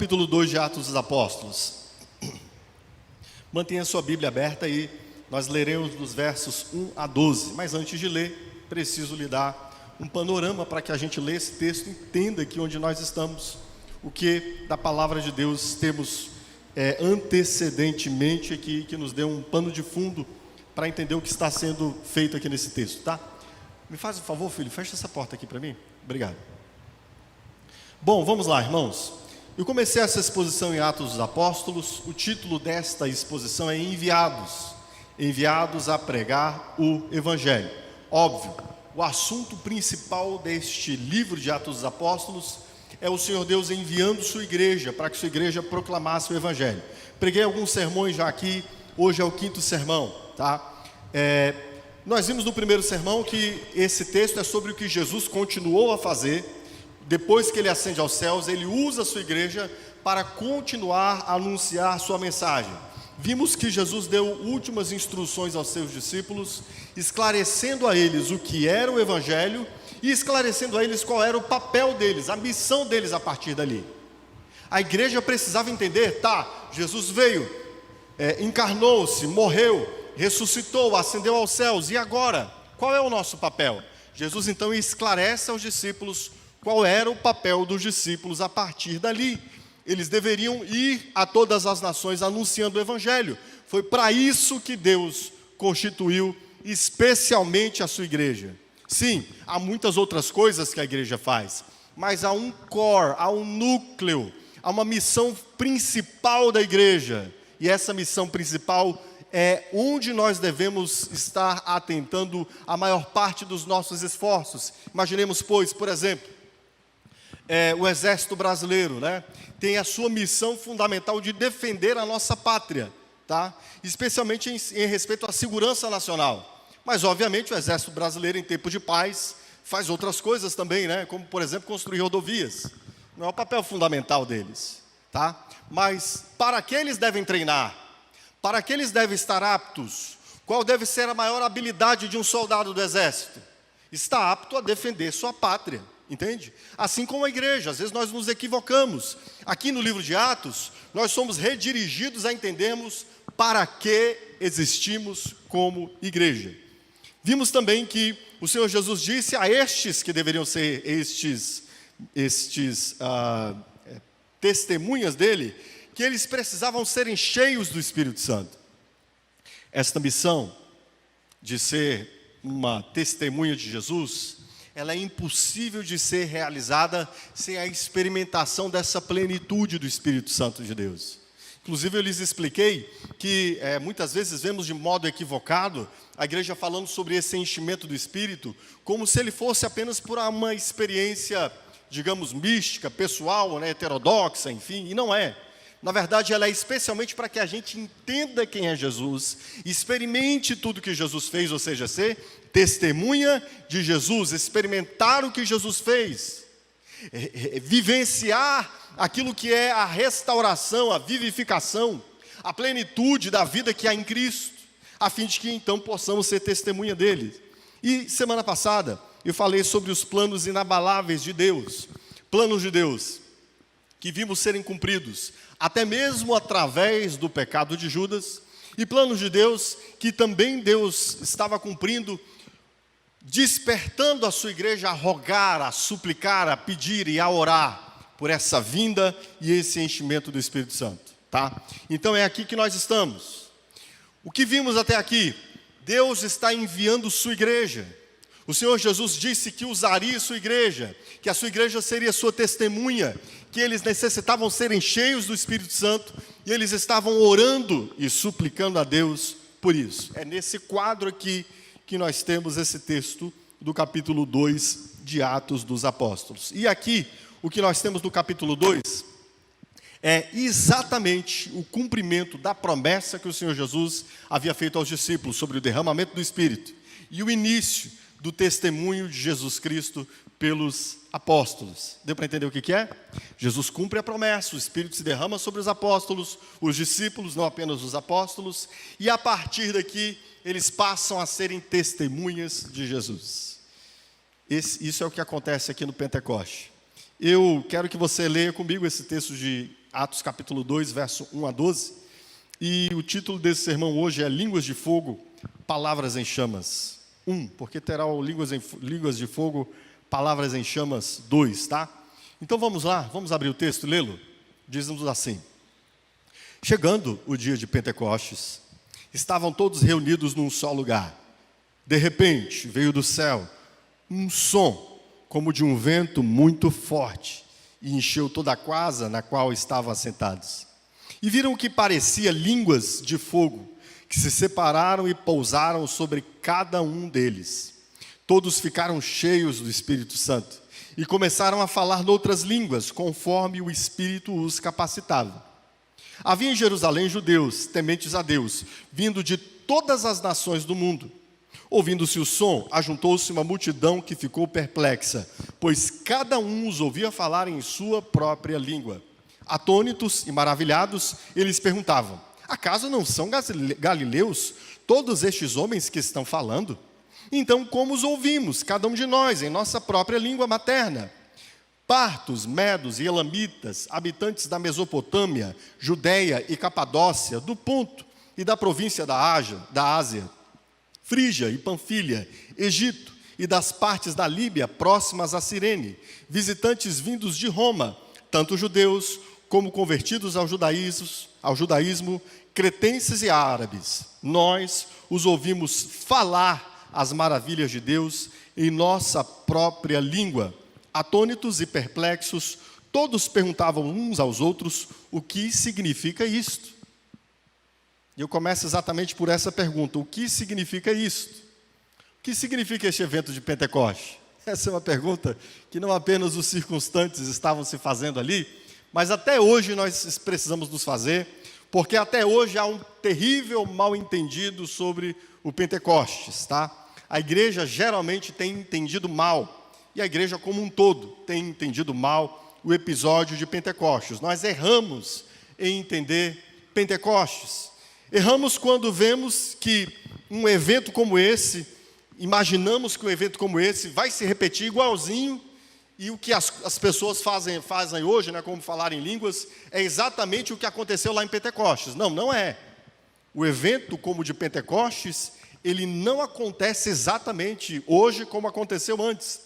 capítulo 2 de Atos dos Apóstolos. Mantenha sua Bíblia aberta aí, nós leremos dos versos 1 a 12. Mas antes de ler, preciso lhe dar um panorama para que a gente leia esse texto e entenda aqui onde nós estamos, o que da palavra de Deus temos antecedentemente aqui, que nos dê um pano de fundo para entender o que está sendo feito aqui nesse texto, tá? Me faz um favor, filho, fecha essa porta aqui para mim. Obrigado. Bom, vamos lá, irmãos. Eu comecei essa exposição em Atos dos Apóstolos. O título desta exposição é Enviados a pregar o Evangelho. Óbvio, o assunto principal deste livro de Atos dos Apóstolos é o Senhor Deus enviando sua igreja, para que sua igreja proclamasse o Evangelho. Preguei alguns sermões já aqui, hoje é o 5º sermão, tá? Nós vimos no primeiro sermão que esse texto é sobre o que Jesus continuou a fazer. Depois que ele ascende aos céus, ele usa a sua igreja para continuar a anunciar sua mensagem. Vimos que Jesus deu últimas instruções aos seus discípulos, esclarecendo a eles o que era o Evangelho e esclarecendo a eles qual era o papel deles, a missão deles a partir dali. A igreja precisava entender, Jesus veio, encarnou-se, morreu, ressuscitou, ascendeu aos céus, e agora? Qual é o nosso papel? Jesus então esclarece aos discípulos qual era o papel dos discípulos a partir dali. Eles deveriam ir a todas as nações anunciando o Evangelho. Foi para isso que Deus constituiu especialmente a sua igreja. Sim, há muitas outras coisas que a igreja faz, mas há um core, há um núcleo, há uma missão principal da igreja. E essa missão principal é onde nós devemos estar atentando a maior parte dos nossos esforços. Imaginemos, pois, por exemplo, o Exército Brasileiro, tem a sua missão fundamental de defender a nossa pátria, especialmente em respeito à segurança nacional. Mas, obviamente, o Exército Brasileiro, em tempo de paz, faz outras coisas também, como, por exemplo, construir rodovias. Não é o papel fundamental deles, Mas, para que eles devem treinar? Para que eles devem estar aptos? Qual deve ser a maior habilidade de um soldado do Exército? Está apto a defender sua pátria. Entende? Assim como a igreja, às vezes nós nos equivocamos. Aqui no livro de Atos, nós somos redirigidos a entendermos para que existimos como igreja. Vimos também que o Senhor Jesus disse a estes que deveriam ser testemunhas dele, que eles precisavam serem cheios do Espírito Santo. Esta missão de ser uma testemunha de Jesus, ela é impossível de ser realizada sem a experimentação dessa plenitude do Espírito Santo de Deus. Inclusive, eu lhes expliquei que muitas vezes vemos de modo equivocado a igreja falando sobre esse enchimento do Espírito como se ele fosse apenas por uma experiência, digamos, mística, pessoal, heterodoxa, enfim, e não é. Na verdade, ela é especialmente para que a gente entenda quem é Jesus, experimente tudo que Jesus fez, ou seja, ser testemunha de Jesus, experimentar o que Jesus fez, vivenciar aquilo que é a restauração, a vivificação, a plenitude da vida que há em Cristo, a fim de que então possamos ser testemunha dele. E semana passada eu falei sobre os planos inabaláveis de Deus, planos de Deus que vimos serem cumpridos, até mesmo através do pecado de Judas, e planos de Deus que também Deus estava cumprindo, despertando a sua igreja a rogar, a suplicar, a pedir e a orar por essa vinda e esse enchimento do Espírito Santo, Então é aqui que nós estamos. O que vimos até aqui? Deus está enviando sua igreja. O Senhor Jesus disse que usaria sua igreja, que a sua igreja seria sua testemunha, que eles necessitavam serem cheios do Espírito Santo, e eles estavam orando e suplicando a Deus por isso. É nesse quadro aqui que nós temos esse texto do capítulo 2 de Atos dos Apóstolos. E aqui, o que nós temos no capítulo 2 é exatamente o cumprimento da promessa que o Senhor Jesus havia feito aos discípulos sobre o derramamento do Espírito e o início do testemunho de Jesus Cristo pelos apóstolos. Deu para entender o que é? Jesus cumpre a promessa, o Espírito se derrama sobre os apóstolos, os discípulos, não apenas os apóstolos, e a partir daqui eles passam a serem testemunhas de Jesus. Isso é o que acontece aqui no Pentecoste. Eu quero que você leia comigo esse texto de Atos capítulo 2, verso 1 a 12. E o título desse sermão hoje é Línguas de Fogo, Palavras em Chamas. 1, porque terá o Línguas de Fogo, Palavras em Chamas 2, tá? Então vamos lá, vamos abrir o texto e lê-lo. Diz-nos assim: chegando o dia de Pentecostes, estavam todos reunidos num só lugar. De repente, veio do céu um som, como de um vento muito forte, e encheu toda a casa na qual estavam assentados. E viram o que parecia línguas de fogo, que se separaram e pousaram sobre cada um deles. Todos ficaram cheios do Espírito Santo, e começaram a falar noutras línguas, conforme o Espírito os capacitava. Havia em Jerusalém judeus, tementes a Deus, vindo de todas as nações do mundo. Ouvindo-se o som, ajuntou-se uma multidão que ficou perplexa, pois cada um os ouvia falar em sua própria língua. Atônitos e maravilhados, eles perguntavam: acaso não são galileus todos estes homens que estão falando? Então, como os ouvimos, cada um de nós, em nossa própria língua materna? Partos, medos e elamitas, habitantes da Mesopotâmia, Judeia e Capadócia, do Ponto e da província da Ásia, Frígia e Panfilha, Egito e das partes da Líbia próximas a Cirene, visitantes vindos de Roma, tanto judeus como convertidos ao judaísmo, cretenses e árabes. Nós os ouvimos falar as maravilhas de Deus em nossa própria língua. Atônitos e perplexos, todos perguntavam uns aos outros: o que significa isto? E eu começo exatamente por essa pergunta: o que significa isto? O que significa este evento de Pentecoste? Essa é uma pergunta que não apenas os circunstantes estavam se fazendo ali, mas até hoje nós precisamos nos fazer, porque até hoje há um terrível mal-entendido sobre o Pentecostes, tá? A igreja geralmente tem entendido mal, e a igreja como um todo tem entendido mal o episódio de Pentecostes. Nós erramos em entender Pentecostes. Erramos quando vemos que um evento como esse, imaginamos que um evento como esse vai se repetir igualzinho, e o que as pessoas fazem hoje, né, como falar em línguas, é exatamente o que aconteceu lá em Pentecostes. Não, não é. O evento como o de Pentecostes, ele não acontece exatamente hoje como aconteceu antes.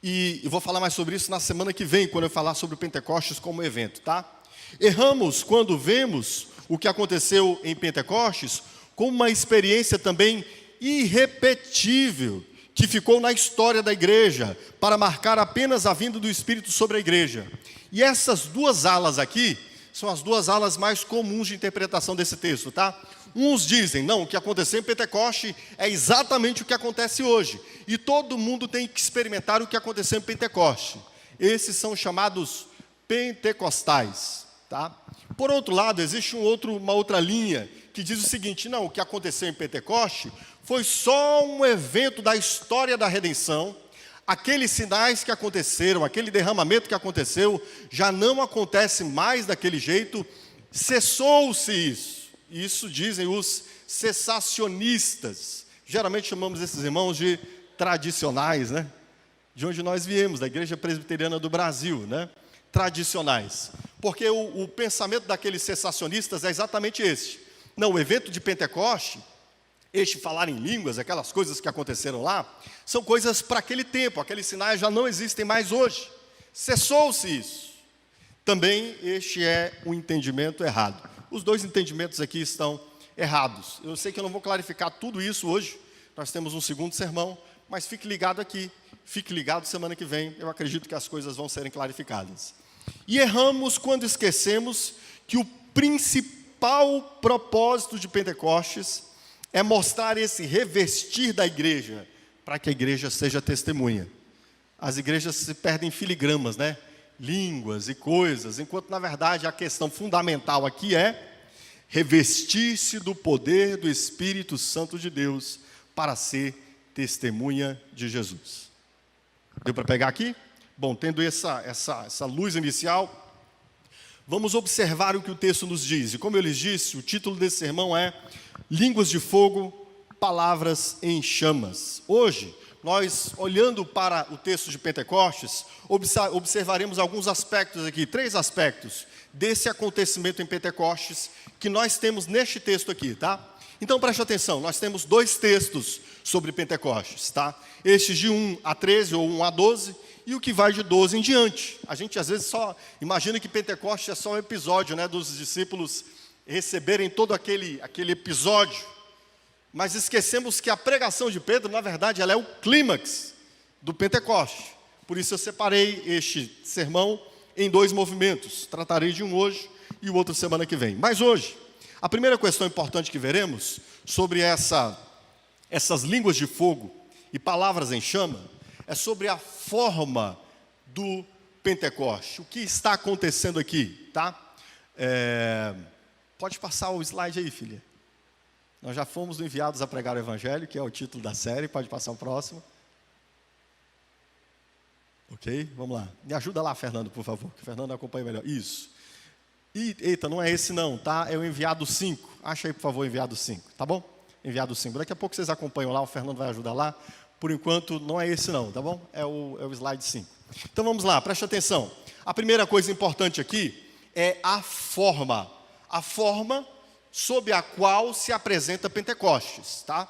E eu vou falar mais sobre isso na semana que vem, quando eu falar sobre o Pentecostes como evento, tá? Erramos quando vemos o que aconteceu em Pentecostes como uma experiência também irrepetível, que ficou na história da igreja, para marcar apenas a vinda do Espírito sobre a igreja. E essas duas alas aqui são as duas alas mais comuns de interpretação desse texto, tá? Uns dizem: não, o que aconteceu em Pentecoste é exatamente o que acontece hoje, e todo mundo tem que experimentar o que aconteceu em Pentecoste. Esses são chamados pentecostais, tá? Por outro lado, existe uma outra linha que diz o seguinte: não, o que aconteceu em Pentecoste foi só um evento da história da redenção. Aqueles sinais que aconteceram, aquele derramamento que aconteceu, já não acontece mais daquele jeito, cessou-se isso. Isso dizem os cessacionistas. Geralmente chamamos esses irmãos de tradicionais, né? De onde nós viemos, da Igreja Presbiteriana do Brasil, né? Tradicionais. Porque o pensamento daqueles cessacionistas é exatamente esse. Não, o evento de Pentecoste, este falar em línguas, aquelas coisas que aconteceram lá, são coisas para aquele tempo, aqueles sinais já não existem mais hoje. Cessou-se isso. Também este é um entendimento errado. Os dois entendimentos aqui estão errados. Eu sei que eu não vou clarificar tudo isso hoje, nós temos um segundo sermão, mas fique ligado aqui, fique ligado semana que vem, eu acredito que as coisas vão serem clarificadas. E erramos quando esquecemos que o principal propósito de Pentecostes é mostrar esse revestir da igreja, para que a igreja seja testemunha. As igrejas se perdem em filigramas, né? Línguas e coisas, enquanto na verdade a questão fundamental aqui é revestir-se do poder do Espírito Santo de Deus para ser testemunha de Jesus. Deu para pegar aqui? Bom, tendo essa luz inicial, vamos observar o que o texto nos diz. E como eu lhes disse, o título desse sermão é Línguas de Fogo, Palavras em Chamas. Hoje, nós, olhando para o texto de Pentecostes, observaremos alguns aspectos aqui, 3 aspectos desse acontecimento em Pentecostes que nós temos neste texto aqui, tá? Então preste atenção, nós temos 2 textos sobre Pentecostes, tá? Estes de 1 a 13 ou 1 a 12 e o que vai de 12 em diante. A gente às vezes só imagina que Pentecostes é só um episódio, né, dos discípulos receberem todo aquele episódio, mas esquecemos que a pregação de Pedro, na verdade, ela é o clímax do Pentecoste. Por isso eu separei este sermão em 2 movimentos. Tratarei de um hoje e o outro semana que vem. Mas hoje, a primeira questão importante que veremos sobre essas línguas de fogo e palavras em chama é sobre a forma do Pentecoste. O que está acontecendo aqui, tá? Pode passar o slide aí, filha. Nós já fomos enviados a pregar o Evangelho, que é o título da série. Pode passar o próximo. Ok? Vamos lá. Me ajuda lá, Fernando, por favor, que o Fernando acompanha melhor. Isso. Eita, não é esse não, tá? É o enviado 5. Acha aí, por favor, o enviado 5, tá bom? Enviado 5. Daqui a pouco vocês acompanham lá, o Fernando vai ajudar lá. Por enquanto, não é esse não, tá bom? É o slide 5. Então, vamos lá, preste atenção. A primeira coisa importante aqui é a forma. A forma sob a qual se apresenta Pentecostes, tá?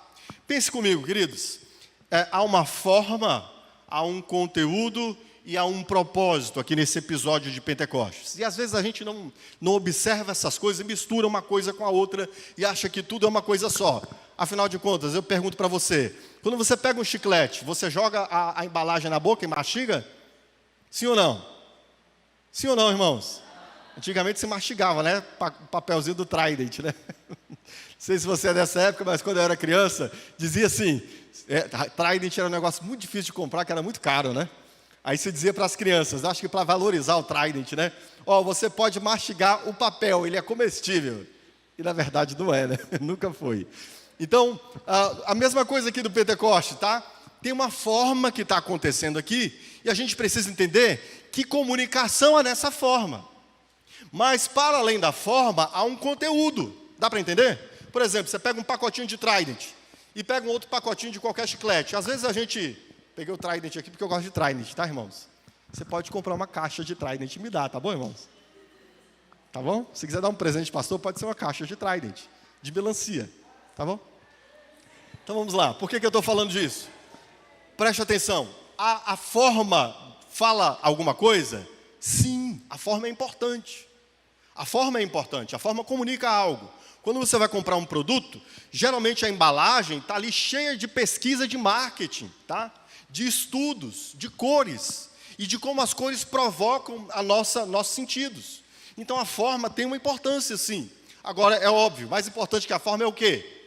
Pense comigo, queridos. Há uma forma, há um conteúdo e há um propósito aqui nesse episódio de Pentecostes. E às vezes a gente não observa essas coisas, mistura uma coisa com a outra e acha que tudo é uma coisa só. Afinal de contas, eu pergunto para você, quando você pega um chiclete, você joga a embalagem na boca e mastiga? Sim ou não? Sim ou não, irmãos? Antigamente se mastigava, né? Papelzinho do Trident, né? Não sei se você é dessa época, mas quando eu era criança, dizia assim, Trident era um negócio muito difícil de comprar, que era muito caro, né? Aí você dizia para as crianças, acho que para valorizar o Trident, né? Você pode mastigar o papel, ele é comestível. E na verdade não é, né? Nunca foi. Então, a mesma coisa aqui do Pentecoste, tá? Tem uma forma que está acontecendo aqui, e a gente precisa entender que comunicação é nessa forma. Mas, para além da forma, há um conteúdo. Dá para entender? Por exemplo, você pega um pacotinho de Trident e pega um outro pacotinho de qualquer chiclete. Às vezes a gente... Peguei o Trident aqui porque eu gosto de Trident, tá, irmãos? Você pode comprar uma caixa de Trident e me dá, tá bom, irmãos? Tá bom? Se quiser dar um presente, pastor, pode ser uma caixa de Trident, de melancia, tá bom? Então vamos lá. Por que eu estou falando disso? Preste atenção. A forma fala alguma coisa? Sim, a forma é importante. A forma é importante, a forma comunica algo. Quando você vai comprar um produto, geralmente a embalagem está ali cheia de pesquisa de marketing, tá? De estudos, de cores, e de como as cores provocam nossos sentidos. Então a forma tem uma importância, sim. Agora, é óbvio, mais importante que a forma é o quê?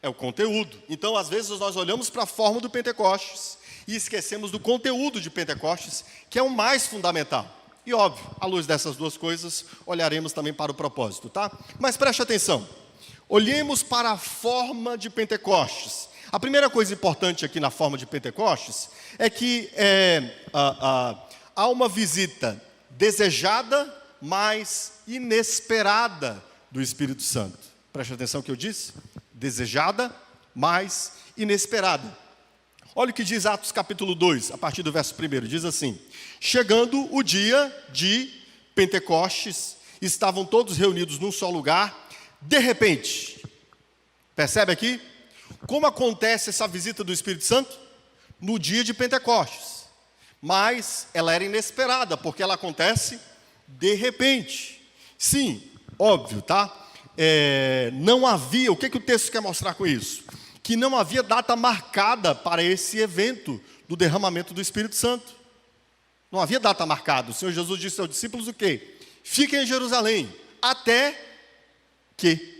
É o conteúdo. Então, às vezes, nós olhamos para a forma do Pentecostes e esquecemos do conteúdo de Pentecostes, que é o mais fundamental. E óbvio, à luz dessas 2 coisas, olharemos também para o propósito, tá? Mas preste atenção. Olhemos para a forma de Pentecostes. A primeira coisa importante aqui na forma de Pentecostes é que há uma visita desejada, mas inesperada do Espírito Santo. Preste atenção no que eu disse. Desejada, mas inesperada. Olha o que diz Atos capítulo 2, a partir do verso 1. Diz assim: chegando o dia de Pentecostes, estavam todos reunidos num só lugar. De repente, percebe aqui? Como acontece essa visita do Espírito Santo? No dia de Pentecostes. Mas ela era inesperada, porque ela acontece de repente. Sim, óbvio, tá? Não havia, o que o texto quer mostrar com isso? Que não havia data marcada para esse evento do derramamento do Espírito Santo. Não havia data marcada. O Senhor Jesus disse aos discípulos o quê? Fiquem em Jerusalém, até que.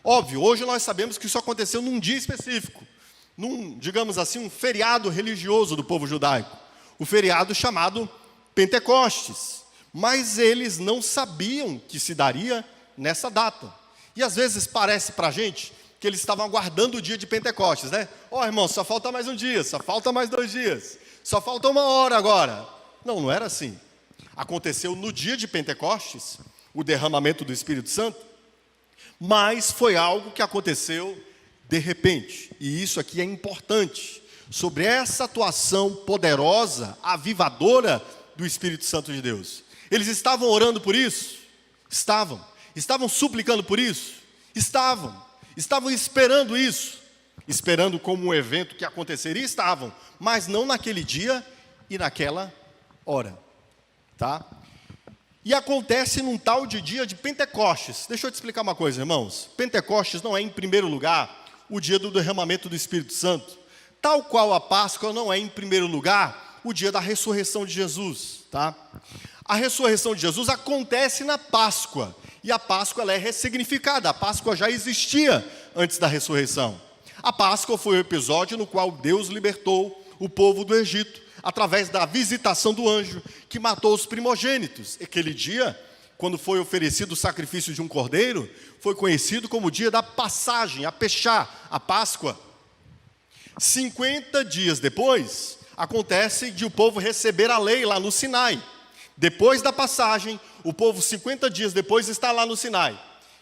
Óbvio, hoje nós sabemos que isso aconteceu num dia específico, num, digamos assim, um feriado religioso do povo judaico, o feriado chamado Pentecostes. Mas eles não sabiam que se daria nessa data. E às vezes parece para a gente que eles estavam aguardando o dia de Pentecostes, né? Irmão, só falta mais um dia, só falta mais 2 dias, só falta 1 hora agora. Não era assim. Aconteceu no dia de Pentecostes, o derramamento do Espírito Santo, mas foi algo que aconteceu de repente, e isso aqui é importante, sobre essa atuação poderosa, avivadora do Espírito Santo de Deus. Eles estavam orando por isso? Estavam. Estavam suplicando por isso? Estavam. Estavam esperando isso? Esperando como um evento que aconteceria? Estavam. Mas não naquele dia e naquela hora. Tá? E acontece num tal de dia de Pentecostes. Deixa eu te explicar uma coisa, irmãos. Pentecostes não é, em primeiro lugar, o dia do derramamento do Espírito Santo. Tal qual a Páscoa não é, em primeiro lugar, o dia da ressurreição de Jesus. Tá? A ressurreição de Jesus acontece na Páscoa. E a Páscoa ela é ressignificada. A Páscoa já existia antes da ressurreição. A Páscoa foi o episódio no qual Deus libertou o povo do Egito, através da visitação do anjo, que matou os primogênitos. Aquele dia, quando foi oferecido o sacrifício de um cordeiro, foi conhecido como o dia da passagem, a Peshá, a Páscoa. 50 dias depois, acontece de o povo receber a lei lá no Sinai. Depois da passagem, o povo 50 dias depois está lá no Sinai.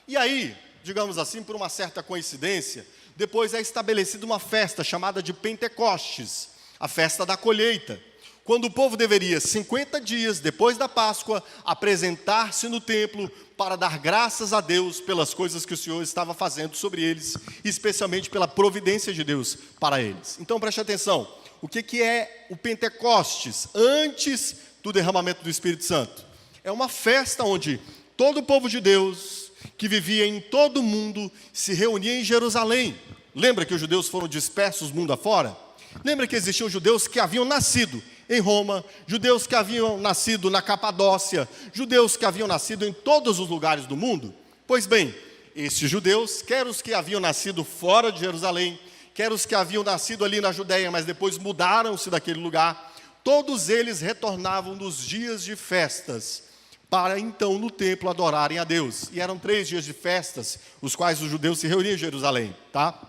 E aí, digamos assim, por uma certa coincidência, depois é estabelecida uma festa chamada de Pentecostes, a festa da colheita, quando o povo deveria, 50 dias depois da Páscoa, apresentar-se no templo para dar graças a Deus pelas coisas que o Senhor estava fazendo sobre eles, especialmente pela providência de Deus para eles. Então preste atenção, o que é o Pentecostes antes do derramamento do Espírito Santo? É uma festa onde todo o povo de Deus, que vivia em todo o mundo, se reunia em Jerusalém. Lembra que os judeus foram dispersos mundo afora? Lembra que existiam judeus que haviam nascido em Roma, judeus que haviam nascido na Capadócia, judeus que haviam nascido em todos os lugares do mundo? Pois bem, esses judeus, quer os que haviam nascido fora de Jerusalém, quer os que haviam nascido ali na Judéia, mas depois mudaram-se daquele lugar, todos eles retornavam nos dias de festas, para então no templo adorarem a Deus. E eram 3 dias de festas, os quais os judeus se reuniam em Jerusalém. Tá?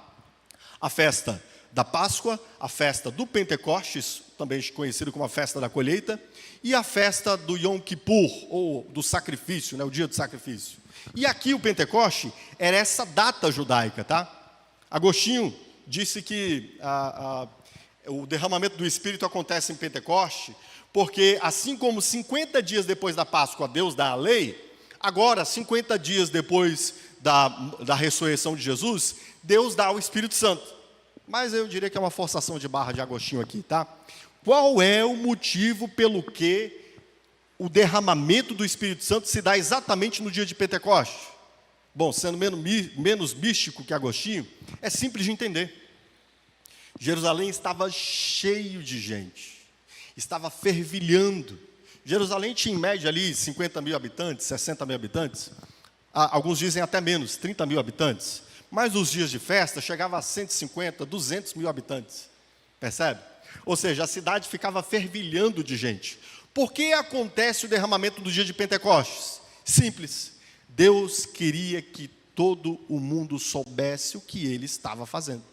A festa da Páscoa, a festa do Pentecostes, também conhecido como a festa da colheita, e a festa do Yom Kippur, ou do sacrifício, né, o dia do sacrifício. E aqui o Pentecoste era essa data judaica. Tá? Agostinho disse que o derramamento do Espírito acontece em Pentecoste, porque assim como 50 dias depois da Páscoa Deus dá a lei, agora 50 dias depois da ressurreição de Jesus, Deus dá o Espírito Santo. Mas eu diria que é uma forçação de barra de Agostinho aqui, tá? Qual é o motivo pelo que o derramamento do Espírito Santo se dá exatamente no dia de Pentecoste? Bom, sendo menos místico que Agostinho, é simples de entender. Jerusalém estava cheio de gente, estava fervilhando. Jerusalém tinha em média ali 50 mil habitantes, 60 mil habitantes. Alguns dizem até menos, 30 mil habitantes. Mas nos dias de festa chegava a 150, 200 mil habitantes. Percebe? Ou seja, a cidade ficava fervilhando de gente. Por que acontece o derramamento do dia de Pentecostes? Simples. Deus queria que todo o mundo soubesse o que ele estava fazendo.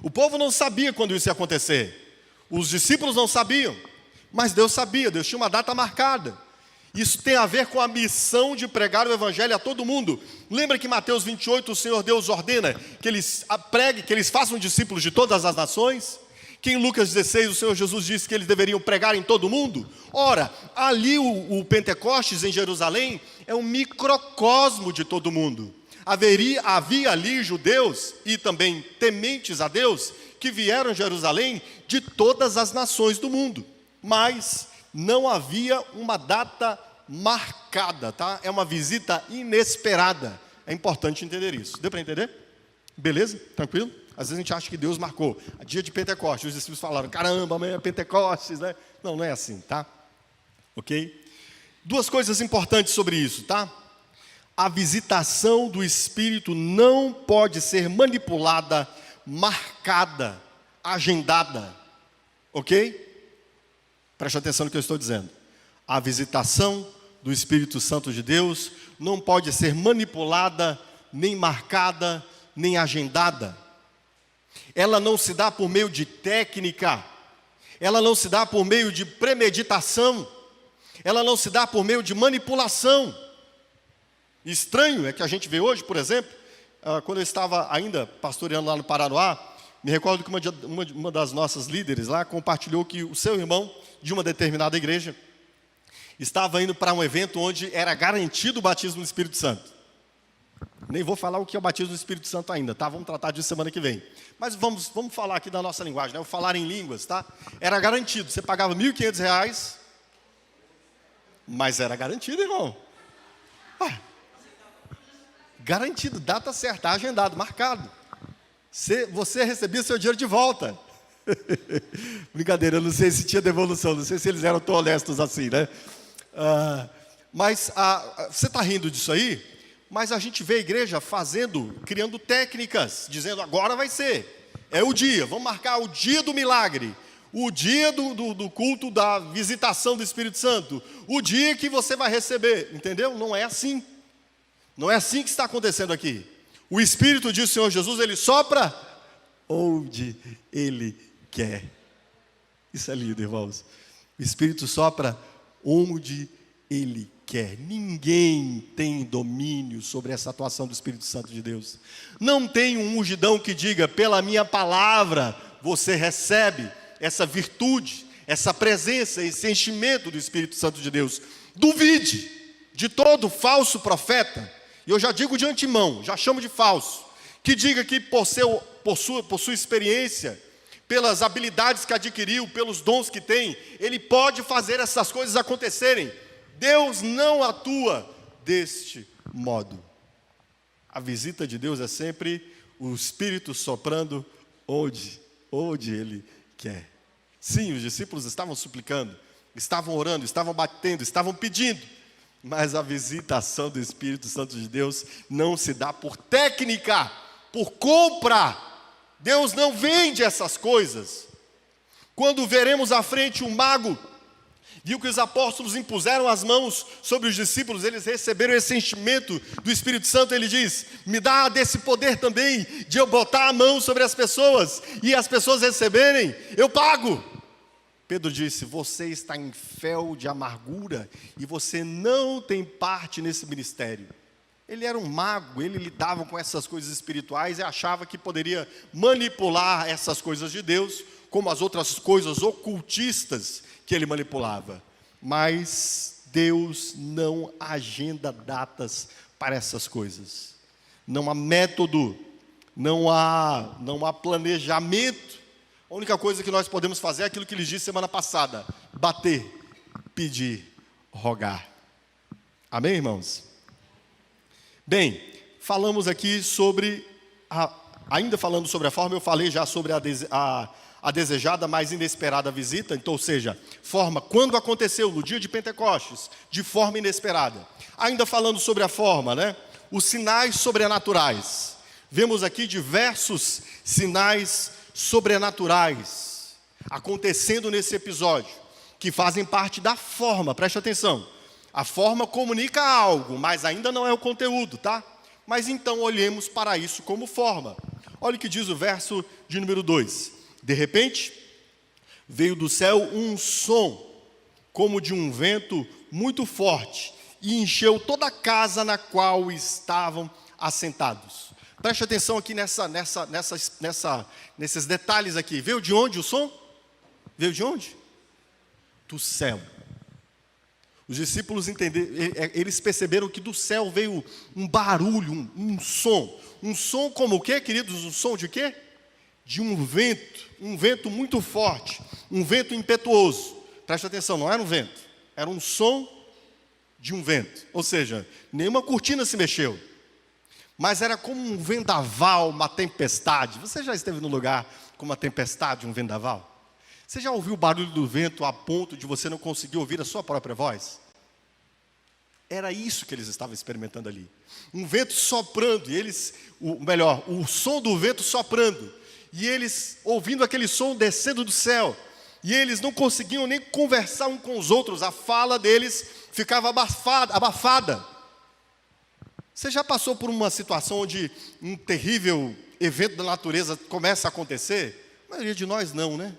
O povo não sabia quando isso ia acontecer. Os discípulos não sabiam. Mas Deus sabia, Deus tinha uma data marcada. Isso tem a ver com a missão de pregar o Evangelho a todo mundo. Lembra que em Mateus 28 o Senhor Deus ordena que eles preguem, que eles façam discípulos de todas as nações? Que em Lucas 16 o Senhor Jesus disse que eles deveriam pregar em todo mundo? Ora, ali o Pentecostes em Jerusalém é um microcosmo de todo mundo. Havia ali judeus e também tementes a Deus que vieram a Jerusalém de todas as nações do mundo. Mas não havia uma data marcada, tá? É uma visita inesperada. É importante entender isso. Deu para entender? Beleza? Tranquilo? Às vezes a gente acha que Deus marcou. A dia de Pentecostes, os discípulos falaram, caramba, amanhã é Pentecostes, né? Não é assim, tá? Ok? 2 coisas importantes sobre isso, tá? A visitação do Espírito não pode ser manipulada, marcada, agendada. Ok? Preste atenção no que eu estou dizendo. A visitação do Espírito Santo de Deus não pode ser manipulada, nem marcada, nem agendada. Ela não se dá por meio de técnica. Ela não se dá por meio de premeditação. Ela não se dá por meio de manipulação. Estranho é que a gente vê hoje, por exemplo, quando eu estava ainda pastoreando lá no Paraná, me recordo que uma das nossas líderes lá compartilhou que o seu irmão, de uma determinada igreja, estava indo para um evento onde era garantido o batismo no Espírito Santo. Nem vou falar o que é o batismo no Espírito Santo ainda, tá? Vamos tratar disso semana que vem. Mas vamos falar aqui da nossa linguagem, né? O falar em línguas, tá? Era garantido, você pagava R$ 1.500, mas era garantido, irmão. Garantido, data certa, agendado, marcado. Você recebia seu dinheiro de volta. Brincadeira, eu não sei se tinha devolução, não sei se eles eram tão honestos assim, né? Você está rindo disso aí? Mas a gente vê a igreja criando técnicas, dizendo agora vai ser. É o dia, vamos marcar o dia do milagre. O dia do culto da visitação do Espírito Santo. O dia que você vai receber, entendeu? Não é assim. Não é assim que está acontecendo aqui. O Espírito de Senhor Jesus, Ele sopra onde Ele quer. Isso é lindo, irmãos. O Espírito sopra onde Ele quer. Ninguém tem domínio sobre essa atuação do Espírito Santo de Deus. Não tem um ungidão que diga, pela minha palavra, você recebe essa virtude, essa presença, esse enchimento do Espírito Santo de Deus. Duvide de todo falso profeta, e eu já digo de antemão, já chamo de falso, que diga que por sua experiência, pelas habilidades que adquiriu, pelos dons que tem, ele pode fazer essas coisas acontecerem. Deus não atua deste modo. A visita de Deus é sempre o Espírito soprando onde Ele quer. Sim, os discípulos estavam suplicando, estavam orando, estavam batendo, estavam pedindo, mas a visitação do Espírito Santo de Deus não se dá por técnica, por compra. Deus não vende essas coisas. Quando veremos à frente um mago, viu que os apóstolos impuseram as mãos sobre os discípulos, eles receberam esse enchimento do Espírito Santo, ele diz, me dá desse poder também, de eu botar a mão sobre as pessoas, e as pessoas receberem, eu pago. Pedro disse, você está em fel de amargura, e você não tem parte nesse ministério. Ele era um mago, ele lidava com essas coisas espirituais, e achava que poderia manipular essas coisas de Deus, como as outras coisas ocultistas, que ele manipulava. Mas Deus não agenda datas para essas coisas. Não há método, não há planejamento. A única coisa que nós podemos fazer é aquilo que lhes disse semana passada: bater, pedir, rogar. Amém, irmãos? Bem, falamos aqui sobre, ainda falando sobre a forma, eu falei já sobre a desejada, mas inesperada visita, então, ou seja, forma, quando aconteceu, no dia de Pentecostes, de forma inesperada. Ainda falando sobre a forma, né? Os sinais sobrenaturais. Vemos aqui diversos sinais sobrenaturais acontecendo nesse episódio, que fazem parte da forma, preste atenção. A forma comunica algo, mas ainda não é o conteúdo, tá? Mas então olhemos para isso como forma. Olha o que diz o verso de número 2. De repente, veio do céu um som, como de um vento muito forte, e encheu toda a casa na qual estavam assentados. Preste atenção aqui nesses detalhes aqui. Veio de onde o som? Veio de onde? Do céu. Os discípulos entenderam, eles perceberam que do céu veio um barulho, um som. Um som como o quê, queridos? Um som de quê? De um vento muito forte, um vento impetuoso. Preste atenção, não era um vento, era um som de um vento. Ou seja, nenhuma cortina se mexeu, mas era como um vendaval, uma tempestade. Você já esteve num lugar com uma tempestade, um vendaval? Você já ouviu o barulho do vento a ponto de você não conseguir ouvir a sua própria voz? Era isso que eles estavam experimentando ali. Um vento soprando, e o som do vento soprando. E eles ouvindo aquele som descendo do céu. E eles não conseguiam nem conversar uns com os outros. A fala deles ficava abafada. Você já passou por uma situação onde um terrível evento da natureza começa a acontecer? A maioria de nós não, né?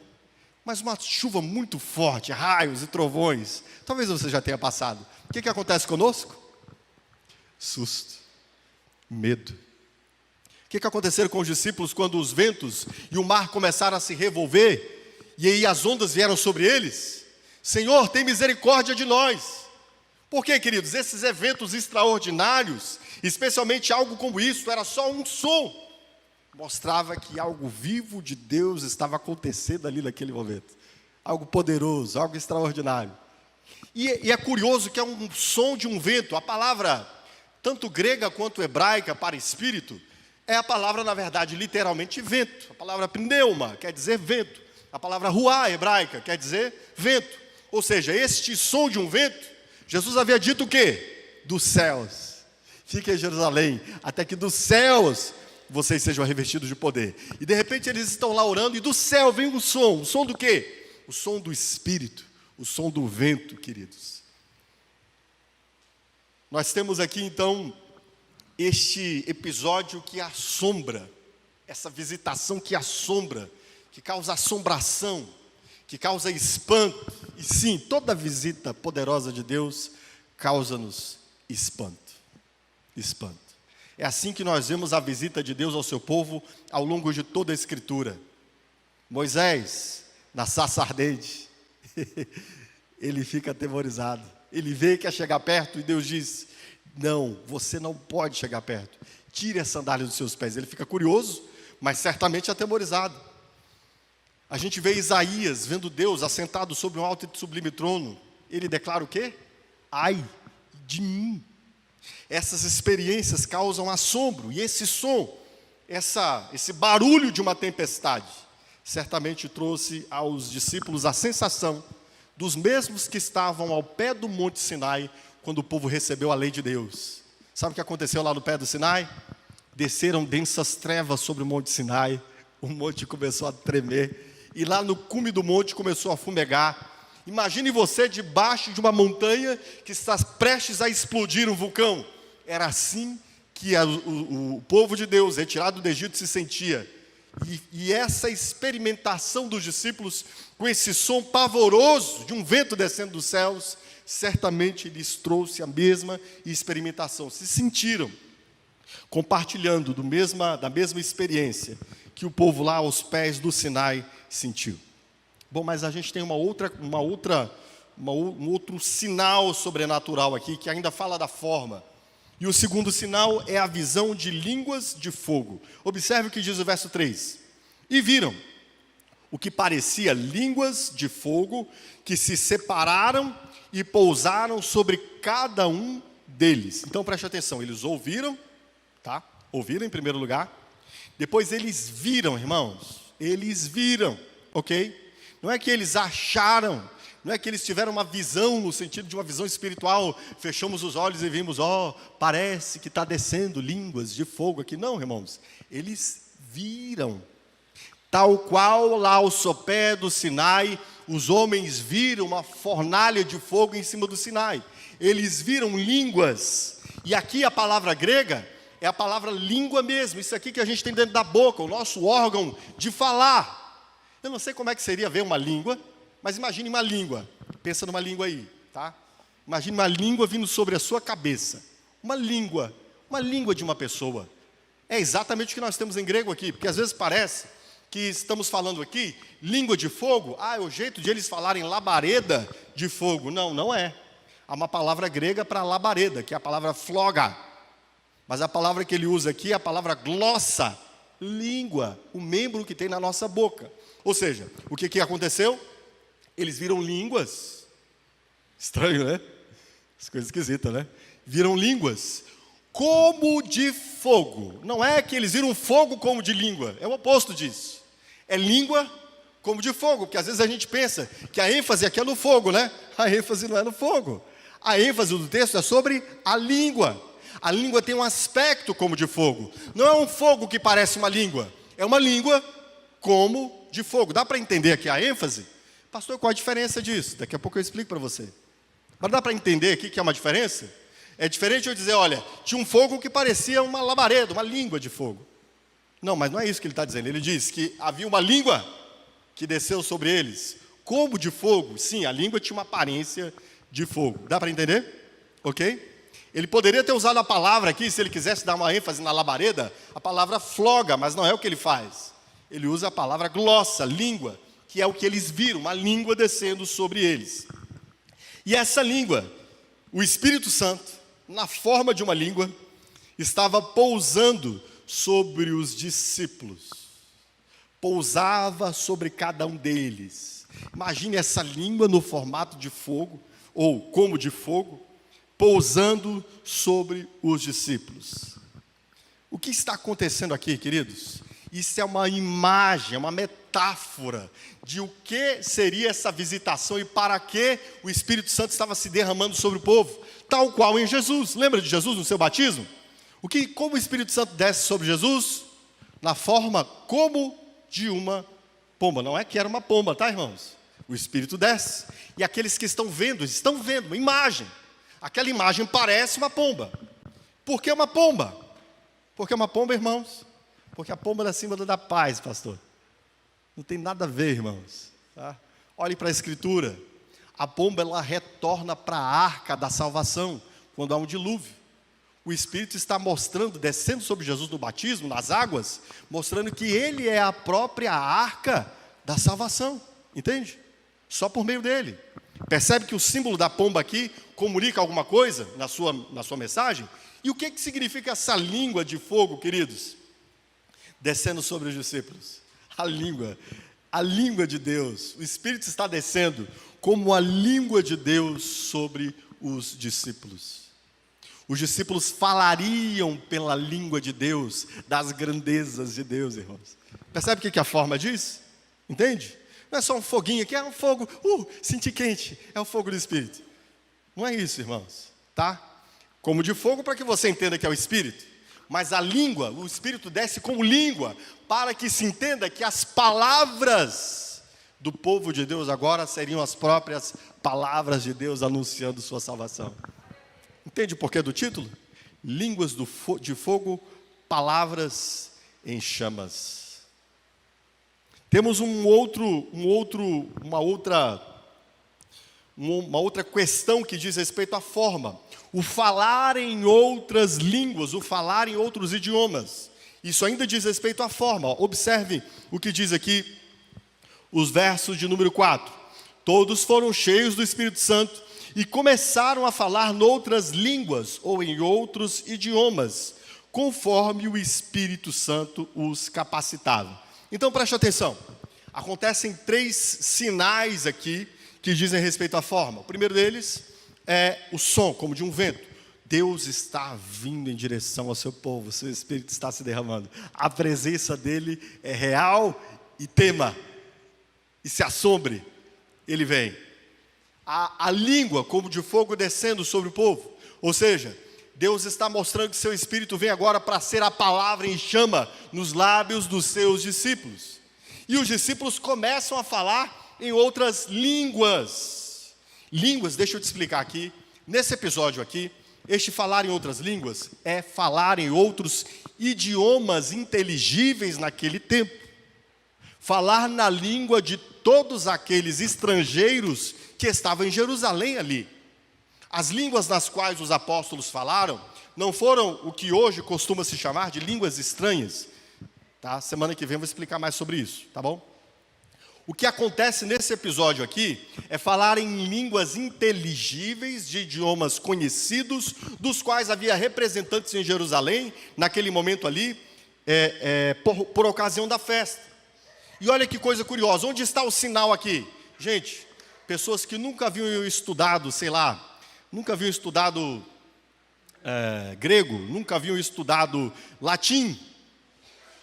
Mas uma chuva muito forte, raios e trovões. Talvez você já tenha passado. O que acontece conosco? Susto, medo. O que aconteceu com os discípulos quando os ventos e o mar começaram a se revolver e aí as ondas vieram sobre eles? Senhor, tem misericórdia de nós. Por quê, queridos? Esses eventos extraordinários, especialmente algo como isso, era só um som. Mostrava que algo vivo de Deus estava acontecendo ali naquele momento. Algo poderoso, algo extraordinário. E é curioso que é um som de um vento. A palavra, tanto grega quanto hebraica para espírito, é a palavra, na verdade, literalmente vento. A palavra pneuma quer dizer vento. A palavra ruá hebraica quer dizer vento. Ou seja, este som de um vento, Jesus havia dito o quê? Dos céus. Fiquem em Jerusalém, até que dos céus vocês sejam revestidos de poder. E de repente eles estão lá orando e do céu vem um som. O som do quê? O som do Espírito, o som do vento, queridos. Nós temos aqui então este episódio que assombra, essa visitação que assombra, que causa assombração, que causa espanto. E sim, toda visita poderosa de Deus causa-nos espanto. Espanto. É assim que nós vemos a visita de Deus ao seu povo ao longo de toda a Escritura. Moisés, na sarça ardente, ele fica atemorizado. Ele vê que é chegar perto e Deus diz: não, você não pode chegar perto. Tire a sandália dos seus pés. Ele fica curioso, mas certamente atemorizado. A gente vê Isaías vendo Deus assentado sobre um alto e sublime trono. Ele declara o quê? Ai de mim. Essas experiências causam assombro. E esse som, esse barulho de uma tempestade, certamente trouxe aos discípulos a sensação dos mesmos que estavam ao pé do Monte Sinai, quando o povo recebeu a lei de Deus. Sabe o que aconteceu lá no pé do Sinai? Desceram densas trevas sobre o Monte Sinai, o monte começou a tremer, e lá no cume do monte começou a fumegar. Imagine você debaixo de uma montanha que está prestes a explodir um vulcão. Era assim que o povo de Deus, retirado do Egito, se sentia. E essa experimentação dos discípulos, com esse som pavoroso de um vento descendo dos céus, certamente lhes trouxe a mesma experimentação. Se sentiram compartilhando da mesma experiência que o povo lá aos pés do Sinai sentiu. Bom, mas a gente tem um outro sinal sobrenatural aqui, que ainda fala da forma. E o segundo sinal é a visão de línguas de fogo. Observe o que diz o verso 3. E viram o que parecia línguas de fogo, que se separaram e pousaram sobre cada um deles. Então preste atenção, eles ouviram, tá? Ouviram em primeiro lugar. Depois eles viram, irmãos. Eles viram, ok? Não é que eles acharam, não é que eles tiveram uma visão, no sentido de uma visão espiritual, fechamos os olhos e vimos, parece que está descendo línguas de fogo aqui. Não, irmãos, eles viram. Tal qual lá ao sopé do Sinai, os homens viram uma fornalha de fogo em cima do Sinai. Eles viram línguas, e aqui a palavra grega é a palavra língua mesmo, isso aqui que a gente tem dentro da boca, o nosso órgão de falar. Eu não sei como é que seria ver uma língua, mas imagine uma língua. Pensa numa língua aí, tá? Imagine uma língua vindo sobre a sua cabeça. Uma língua de uma pessoa. É exatamente o que nós temos em grego aqui, porque às vezes parece que estamos falando aqui, língua de fogo, é o jeito de eles falarem labareda de fogo. Não, não é. Há uma palavra grega para labareda, que é a palavra floga. Mas a palavra que ele usa aqui é a palavra glossa, língua, o membro que tem na nossa boca. Ou seja, o que aconteceu? Eles viram línguas. Estranho, né? As coisas esquisitas, né? Viram línguas como de fogo. Não é que eles viram fogo como de língua, é o oposto disso. É língua como de fogo, porque às vezes a gente pensa que a ênfase aqui é no fogo, né? A ênfase não é no fogo. A ênfase do texto é sobre a língua. A língua tem um aspecto como de fogo. Não é um fogo que parece uma língua, é uma língua como de fogo. Dá para entender aqui a ênfase? Pastor, qual a diferença disso? Daqui a pouco eu explico para você. Mas dá para entender aqui que é uma diferença? É diferente eu dizer, olha, tinha um fogo que parecia uma labareda, uma língua de fogo. Não, mas não é isso que ele está dizendo. Ele diz que havia uma língua que desceu sobre eles, como de fogo. Sim, a língua tinha uma aparência de fogo. Dá para entender? Ok? Ele poderia ter usado a palavra aqui, se ele quisesse dar uma ênfase na labareda, a palavra floga, mas não é o que ele faz. Ele usa a palavra glossa, língua, que é o que eles viram, uma língua descendo sobre eles. E essa língua, o Espírito Santo, na forma de uma língua, estava pousando sobre os discípulos. Pousava sobre cada um deles. Imagine essa língua no formato de fogo, ou como de fogo, pousando sobre os discípulos. O que está acontecendo aqui, queridos? Isso é uma imagem, é uma metáfora de o que seria essa visitação e para que o Espírito Santo estava se derramando sobre o povo, tal qual em Jesus. Lembra de Jesus no seu batismo? Como o Espírito Santo desce sobre Jesus? Na forma como de uma pomba. Não é que era uma pomba, tá, irmãos? O Espírito desce. E aqueles que estão vendo uma imagem. Aquela imagem parece uma pomba. Por que uma pomba? Por que uma pomba, irmãos? Porque a pomba é símbolo da paz, pastor. Não tem nada a ver, irmãos. Tá? Olhe para a Escritura. A pomba, ela retorna para a arca da salvação, quando há um dilúvio. O Espírito está mostrando, descendo sobre Jesus no batismo, nas águas, mostrando que Ele é a própria arca da salvação. Entende? Só por meio dele. Percebe que o símbolo da pomba aqui comunica alguma coisa na sua mensagem? E o que significa essa língua de fogo, queridos? Descendo sobre os discípulos. A língua de Deus. O Espírito está descendo como a língua de Deus sobre os discípulos. Os discípulos falariam pela língua de Deus, das grandezas de Deus, irmãos. Percebe o que a forma diz? Entende? Não é só um foguinho aqui, é um fogo, senti quente, é o fogo do Espírito. Não é isso, irmãos, tá? Como de fogo para que você entenda que é o Espírito. Mas a língua, o Espírito desce como língua, para que se entenda que as palavras do povo de Deus agora seriam as próprias palavras de Deus anunciando sua salvação. Entende o porquê do título? Línguas de fogo, palavras em chamas. Temos uma outra questão que diz respeito à forma. O falar em outras línguas, o falar em outros idiomas. Isso ainda diz respeito à forma. Observe o que diz aqui os versos de número 4. Todos foram cheios do Espírito Santo e começaram a falar noutras línguas ou em outros idiomas, conforme o Espírito Santo os capacitava. Então preste atenção. Acontecem 3 sinais aqui que dizem respeito à forma. O primeiro deles é o som, como de um vento. Deus está vindo em direção ao seu povo, o seu Espírito está se derramando. A presença dele é real e tema, e se assombre, ele vem. A língua como de fogo descendo sobre o povo, ou seja, Deus está mostrando que seu Espírito vem agora para ser a palavra em chama nos lábios dos seus discípulos. E os discípulos começam a falar em outras línguas. Línguas, deixa eu te explicar aqui, nesse episódio aqui, este falar em outras línguas é falar em outros idiomas inteligíveis naquele tempo. Falar na língua de todos aqueles estrangeiros que estavam em Jerusalém ali. As línguas nas quais os apóstolos falaram não foram o que hoje costuma se chamar de línguas estranhas. Tá? Semana que vem eu vou explicar mais sobre isso, tá bom? O que acontece nesse episódio aqui é falar em línguas inteligíveis de idiomas conhecidos, dos quais havia representantes em Jerusalém, naquele momento ali, por ocasião da festa. E olha que coisa curiosa, onde está o sinal aqui? Gente, pessoas que nunca haviam estudado, nunca haviam estudado grego, nunca haviam estudado latim,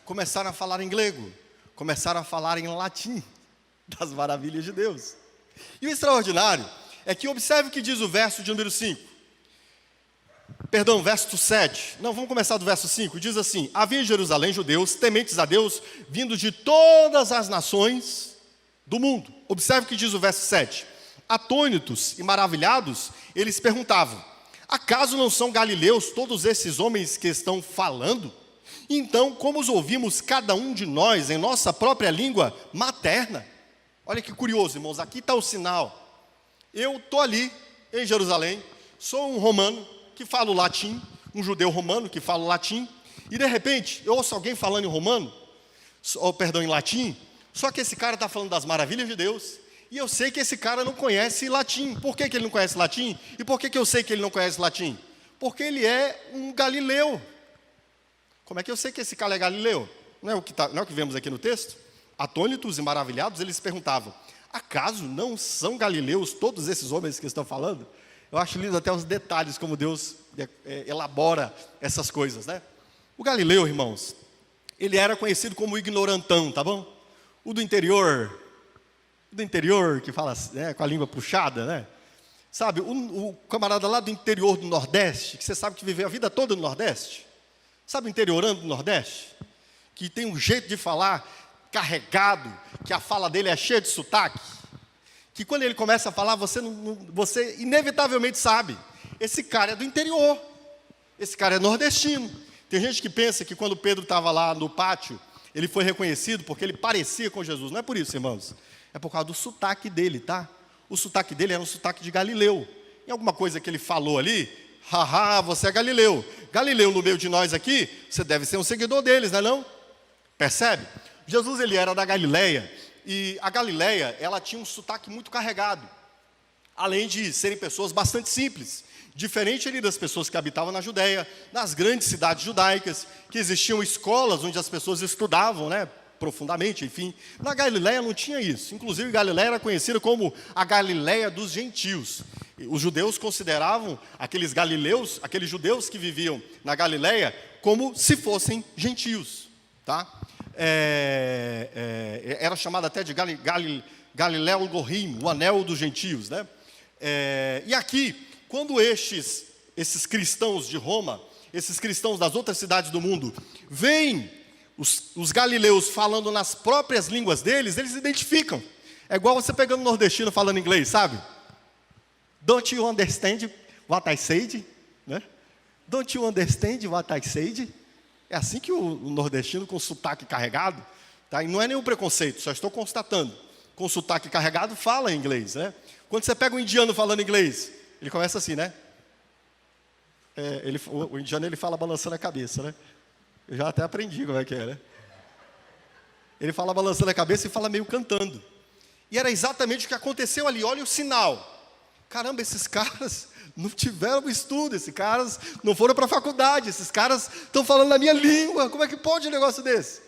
começaram a falar em grego, começaram a falar em latim, das maravilhas de Deus. E o extraordinário é que observe o que diz o verso de número 5. Verso 7. Não, vamos começar do verso 5. Diz assim: havia em Jerusalém judeus, tementes a Deus, vindos de todas as nações do mundo. Observe o que diz o verso 7. Atônitos e maravilhados, eles perguntavam: acaso não são galileus todos esses homens que estão falando? Então, como os ouvimos cada um de nós em nossa própria língua materna? Olha que curioso, irmãos, aqui está o sinal. Eu estou ali, em Jerusalém, sou um romano, que fala o latim, um judeu romano que fala o latim, e de repente eu ouço alguém falando em romano, em latim, só que esse cara está falando das maravilhas de Deus, e eu sei que esse cara não conhece latim. Por que ele não conhece latim? E por que eu sei que ele não conhece latim? Porque ele é um galileu. Como é que eu sei que esse cara é galileu? Não é o que vemos aqui no texto? Atônitos e maravilhados, eles perguntavam: acaso não são galileus todos esses homens que estão falando? Eu acho lindo até os detalhes, como Deus elabora essas coisas, né? O galileu, irmãos, ele era conhecido como o ignorantão, tá bom? O do interior, que fala, né, com a língua puxada, né? Sabe, o camarada lá do interior do Nordeste, que você sabe que viveu a vida toda no Nordeste. Sabe o interiorano do Nordeste? Que tem um jeito de falar carregado, que a fala dele é cheia de sotaque. Que quando ele começa a falar, você inevitavelmente sabe. Esse cara é do interior. Esse cara é nordestino. Tem gente que pensa que quando Pedro estava lá no pátio, ele foi reconhecido porque ele parecia com Jesus. Não é por isso, irmãos. É por causa do sotaque dele, tá? O sotaque dele era um sotaque de Galileu. Em alguma coisa que ele falou ali, haha, você é Galileu. Galileu no meio de nós aqui, você deve ser um seguidor deles, não é não? Percebe? Jesus, ele era da Galileia, e a Galileia, ela tinha um sotaque muito carregado. Além de serem pessoas bastante simples. Diferente ali das pessoas que habitavam na Judéia, nas grandes cidades judaicas, que existiam escolas onde as pessoas estudavam, né, profundamente, enfim. Na Galileia não tinha isso. Inclusive, Galileia era conhecida como a Galileia dos gentios. Os judeus consideravam aqueles galileus, aqueles judeus que viviam na Galileia, como se fossem gentios, tá? Era chamado até de Galileu Gorim, o anel dos gentios, né? E aqui, quando esses cristãos de Roma, esses cristãos das outras cidades do mundo, veem os galileus falando nas próprias línguas deles, eles identificam. É igual você pegando um nordestino falando inglês, sabe? Don't you understand what I said? Né? Don't you understand what I said? É assim que o nordestino com sotaque carregado, tá? E não é nenhum preconceito, só estou constatando. Com sotaque carregado fala inglês, né? Quando você pega um indiano falando inglês, ele começa assim, né? O indiano, ele fala balançando a cabeça, né? Eu já até aprendi como é que é, né? Ele fala balançando a cabeça e fala meio cantando. E era exatamente o que aconteceu ali. Olha o sinal. Caramba, esses caras não tiveram estudo, esses caras não foram para a faculdade, esses caras estão falando na minha língua. Como é que pode um negócio desse?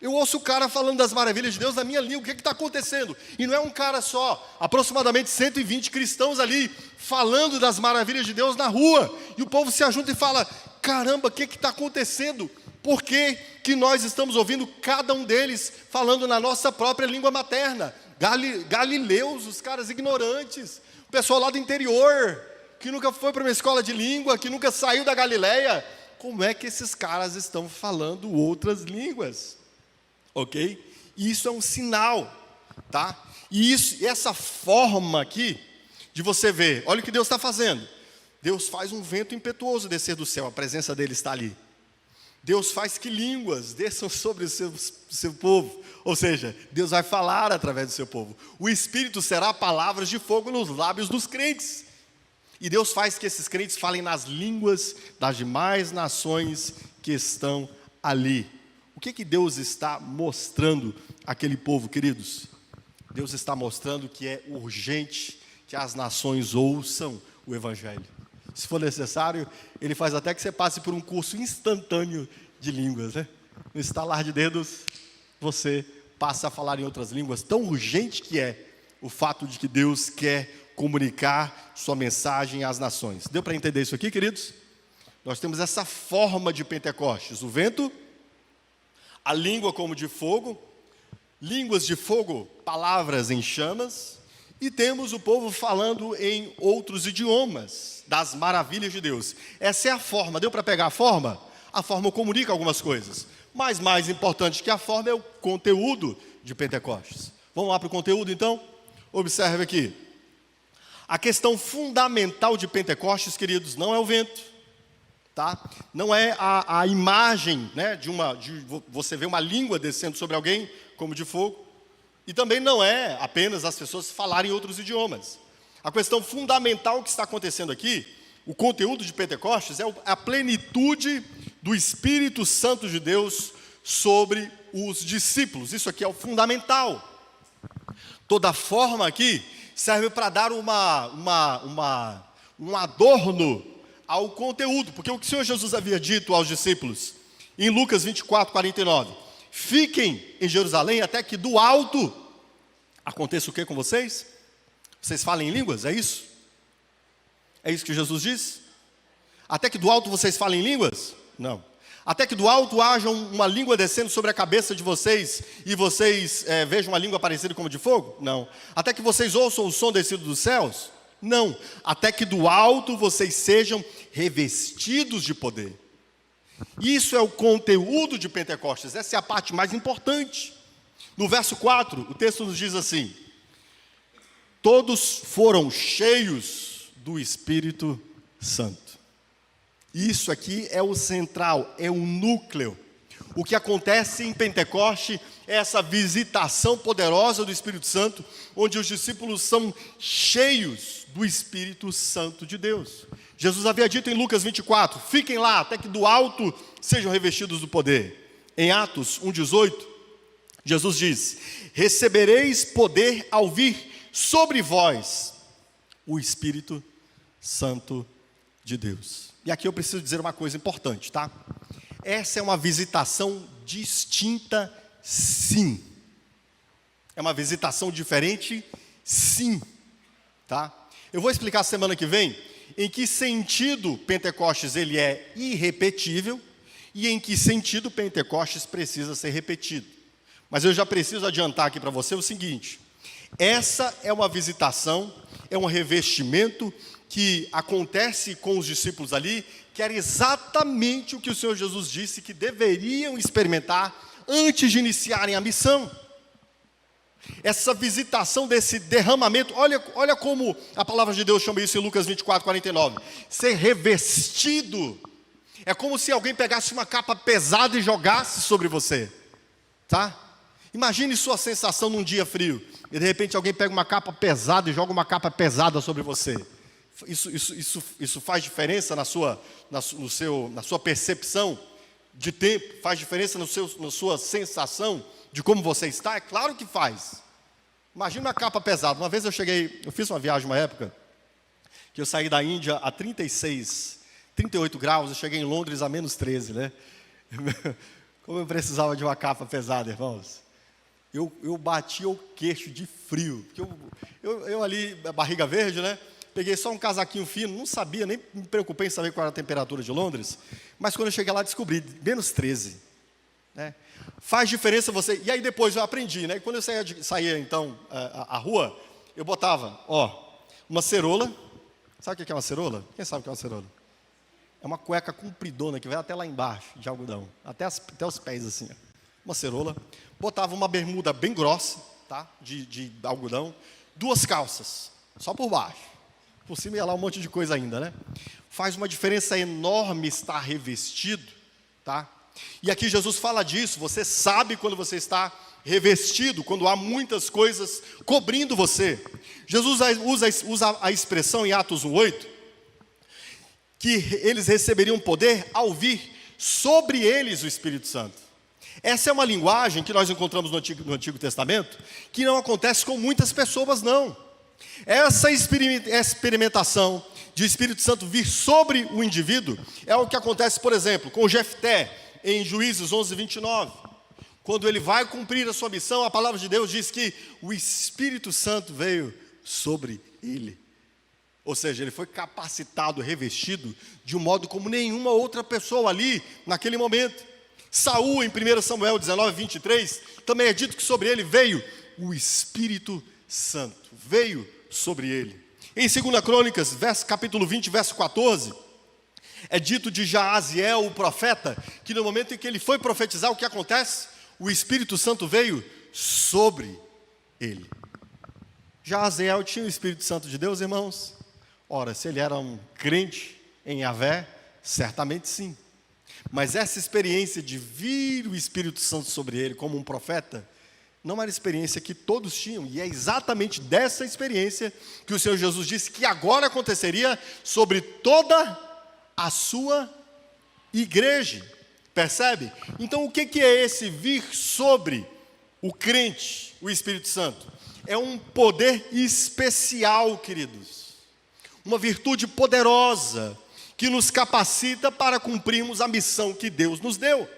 Eu ouço o cara falando das maravilhas de Deus na minha língua. O que está acontecendo? E não é um cara só, aproximadamente 120 cristãos ali, falando das maravilhas de Deus na rua. E o povo se ajunta e fala: caramba, o que está acontecendo? Por que nós estamos ouvindo cada um deles falando na nossa própria língua materna? Galileus, os caras ignorantes, o pessoal lá do interior, que nunca foi para uma escola de língua, que nunca saiu da Galileia. Como é que esses caras estão falando outras línguas? Ok? Isso é um sinal, tá? E essa forma aqui, de você ver, olha o que Deus está fazendo. Deus faz um vento impetuoso descer do céu, a presença dele está ali. Deus faz que línguas desçam sobre o seu povo. Ou seja, Deus vai falar através do seu povo. O Espírito será palavras de fogo nos lábios dos crentes. E Deus faz que esses crentes falem nas línguas das demais nações que estão ali. O que Deus está mostrando àquele povo, queridos? Deus está mostrando que é urgente que as nações ouçam o Evangelho. Se for necessário, ele faz até que você passe por um curso instantâneo de línguas, né? No estalar de dedos, você passa a falar em outras línguas. Tão urgente que é o fato de que Deus quer comunicar sua mensagem às nações. Deu para entender isso aqui, queridos? Nós temos essa forma de Pentecostes: o vento, a língua como de fogo, línguas de fogo, palavras em chamas, e temos o povo falando em outros idiomas, das maravilhas de Deus. Essa é a forma. Deu para pegar a forma? A forma comunica algumas coisas, mas mais importante que a forma é o conteúdo de Pentecostes. Vamos lá para o conteúdo então? Observe aqui. A questão fundamental de Pentecostes, queridos, não é o vento, tá? Não é a imagem, né, de você ver uma língua descendo sobre alguém como de fogo. E também não é apenas as pessoas falarem outros idiomas. A questão fundamental que está acontecendo aqui o conteúdo de Pentecostes é a plenitude do Espírito Santo de Deus sobre os discípulos. Isso aqui é o fundamental. Toda forma aqui serve para dar um adorno ao conteúdo, porque o que o Senhor Jesus havia dito aos discípulos, em Lucas 24, 49, fiquem em Jerusalém até que do alto aconteça o que com vocês? Vocês falem em línguas, é isso? É isso que Jesus diz? Até que do alto vocês falem em línguas? Não. Até que do alto haja uma língua descendo sobre a cabeça de vocês e vocês vejam uma língua parecida como de fogo? Não. Até que vocês ouçam o som descido dos céus? Não. Até que do alto vocês sejam revestidos de poder. Isso é o conteúdo de Pentecostes, essa é a parte mais importante. No verso 4, o texto nos diz assim: todos foram cheios do Espírito Santo. Isso aqui é o central, é o núcleo. O que acontece em Pentecoste é essa visitação poderosa do Espírito Santo, onde os discípulos são cheios do Espírito Santo de Deus. Jesus havia dito em Lucas 24, fiquem lá até que do alto sejam revestidos do poder. Em Atos 1,18, Jesus diz, recebereis poder ao vir sobre vós o Espírito Santo de Deus. E aqui eu preciso dizer uma coisa importante, tá? Essa é uma visitação distinta, sim. É uma visitação diferente, sim. Tá? Eu vou explicar semana que vem em que sentido Pentecostes ele é irrepetível e em que sentido Pentecostes precisa ser repetido. Mas eu já preciso adiantar aqui para você o seguinte: essa é uma visitação, é um revestimento que acontece com os discípulos ali, que era exatamente o que o Senhor Jesus disse que deveriam experimentar antes de iniciarem a missão. Essa visitação desse derramamento, olha como a palavra de Deus chama isso em Lucas 24, 49. Ser revestido é como se alguém pegasse uma capa pesada e jogasse sobre você, tá? Imagine sua sensação num dia frio, e de repente alguém pega uma capa pesada e joga uma capa pesada sobre você. Isso faz diferença na sua percepção de tempo? Faz diferença na sua sensação de como você está? É claro que faz. Imagina uma capa pesada. Uma vez eu fiz uma viagem uma época, que eu saí da Índia a 38 graus, eu cheguei em Londres a menos 13, né? Como eu precisava de uma capa pesada, irmãos. Eu batia o queixo de frio, porque eu ali, barriga verde, né? Peguei só um casaquinho fino, não sabia, nem me preocupei em saber qual era a temperatura de Londres, mas quando eu cheguei lá descobri, menos 13. Né? Faz diferença você, e aí depois eu aprendi, né? Quando eu saía então, a rua, eu botava, uma cerola. Sabe o que é uma cerola? Quem sabe o que é uma cerola? É uma cueca compridona que vai até lá embaixo, de algodão, até os pés assim, ó. Uma cerola. Botava uma bermuda bem grossa, tá? de algodão, 2 calças, só por baixo. Por cima ia lá um monte de coisa ainda, né? Faz uma diferença enorme estar revestido, tá? E aqui Jesus fala disso, você sabe quando você está revestido, quando há muitas coisas cobrindo você. Jesus usa a expressão em Atos 1:8, que eles receberiam poder ao vir sobre eles o Espírito Santo. Essa é uma linguagem que nós encontramos no Antigo Testamento, que não acontece com muitas pessoas, não. Essa experimentação de Espírito Santo vir sobre o indivíduo é o que acontece, por exemplo, com Jefté, em Juízes 11:29. Quando ele vai cumprir a sua missão, a palavra de Deus diz que o Espírito Santo veio sobre ele. Ou seja, ele foi capacitado, revestido, de um modo como nenhuma outra pessoa ali, naquele momento. Saul, em 1 Samuel 19:23, também é dito que sobre ele veio o Espírito Santo. Veio sobre ele. Em 2 Crônicas, capítulo 20, verso 14, é dito de Jaaziel, o profeta, que no momento em que ele foi profetizar, o que acontece? O Espírito Santo veio sobre ele. Jaaziel tinha o Espírito Santo de Deus, irmãos? Ora, se ele era um crente em Yahvé, certamente sim. Mas essa experiência de vir o Espírito Santo sobre ele como um profeta, não era a experiência que todos tinham, e é exatamente dessa experiência que o Senhor Jesus disse que agora aconteceria sobre toda a sua igreja. Percebe? Então o que é esse vir sobre o crente, o Espírito Santo? É um poder especial, queridos. Uma virtude poderosa que nos capacita para cumprirmos a missão que Deus nos deu.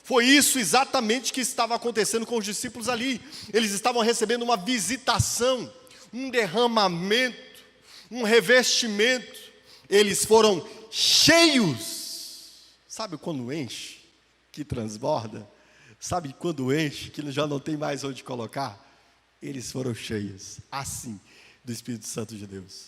Foi isso exatamente que estava acontecendo com os discípulos ali. Eles estavam recebendo uma visitação, um derramamento, um revestimento. Eles foram cheios. Sabe quando enche, que transborda? Sabe quando enche, que já não tem mais onde colocar? Eles foram cheios, assim, do Espírito Santo de Deus.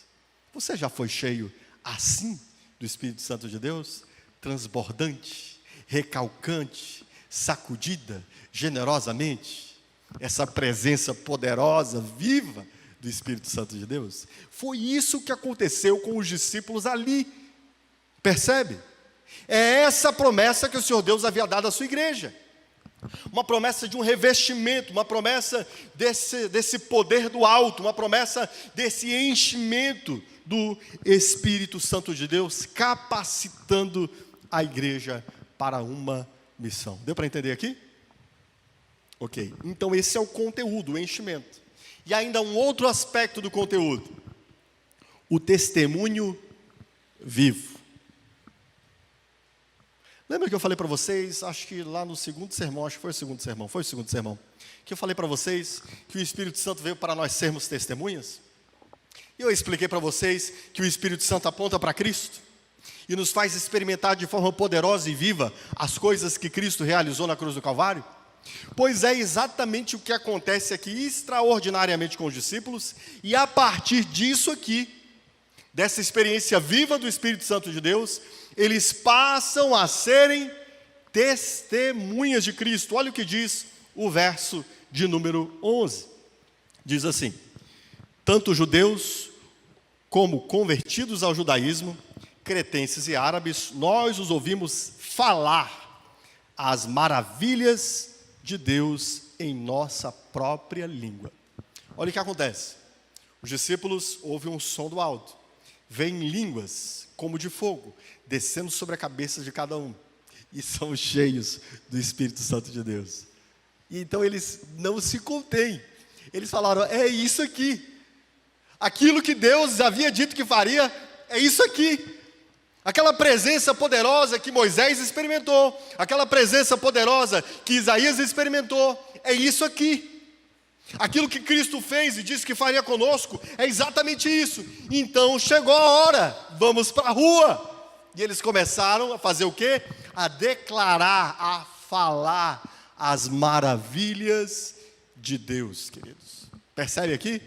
Você já foi cheio assim do Espírito Santo de Deus? Transbordante, recalcante, sacudida generosamente? Essa presença poderosa, viva do Espírito Santo de Deus? Foi isso que aconteceu com os discípulos ali. Percebe? É essa promessa que o Senhor Deus havia dado à sua igreja. Uma promessa de um revestimento, uma promessa desse poder do alto, uma promessa desse enchimento do Espírito Santo de Deus, capacitando a igreja para uma missão. Deu para entender aqui? Ok, então esse é o conteúdo, o enchimento. E ainda um outro aspecto do conteúdo: o testemunho vivo. Lembra que eu falei para vocês, acho que lá no segundo sermão, foi o segundo sermão, que eu falei para vocês que o Espírito Santo veio para nós sermos testemunhas? E eu expliquei para vocês que o Espírito Santo aponta para Cristo e nos faz experimentar de forma poderosa e viva as coisas que Cristo realizou na cruz do Calvário? Pois é exatamente o que acontece aqui extraordinariamente com os discípulos, e a partir disso aqui, dessa experiência viva do Espírito Santo de Deus, eles passam a serem testemunhas de Cristo. Olha o que diz o verso de número 11. Diz assim: tanto judeus como convertidos ao judaísmo, cretenses e árabes, nós os ouvimos falar as maravilhas de Deus em nossa própria língua. Olha o que acontece. Os discípulos ouvem um som do alto. Vêm línguas como de fogo, descendo sobre a cabeça de cada um. E são cheios do Espírito Santo de Deus. E então eles não se contêm. Eles falaram: é isso aqui. Aquilo que Deus havia dito que faria, é isso aqui. Aquela presença poderosa que Moisés experimentou, aquela presença poderosa que Isaías experimentou, é isso aqui. Aquilo que Cristo fez e disse que faria conosco, é exatamente isso. Então chegou a hora, vamos para a rua. E eles começaram a fazer o quê? A declarar, a falar as maravilhas de Deus, queridos. Percebe aqui?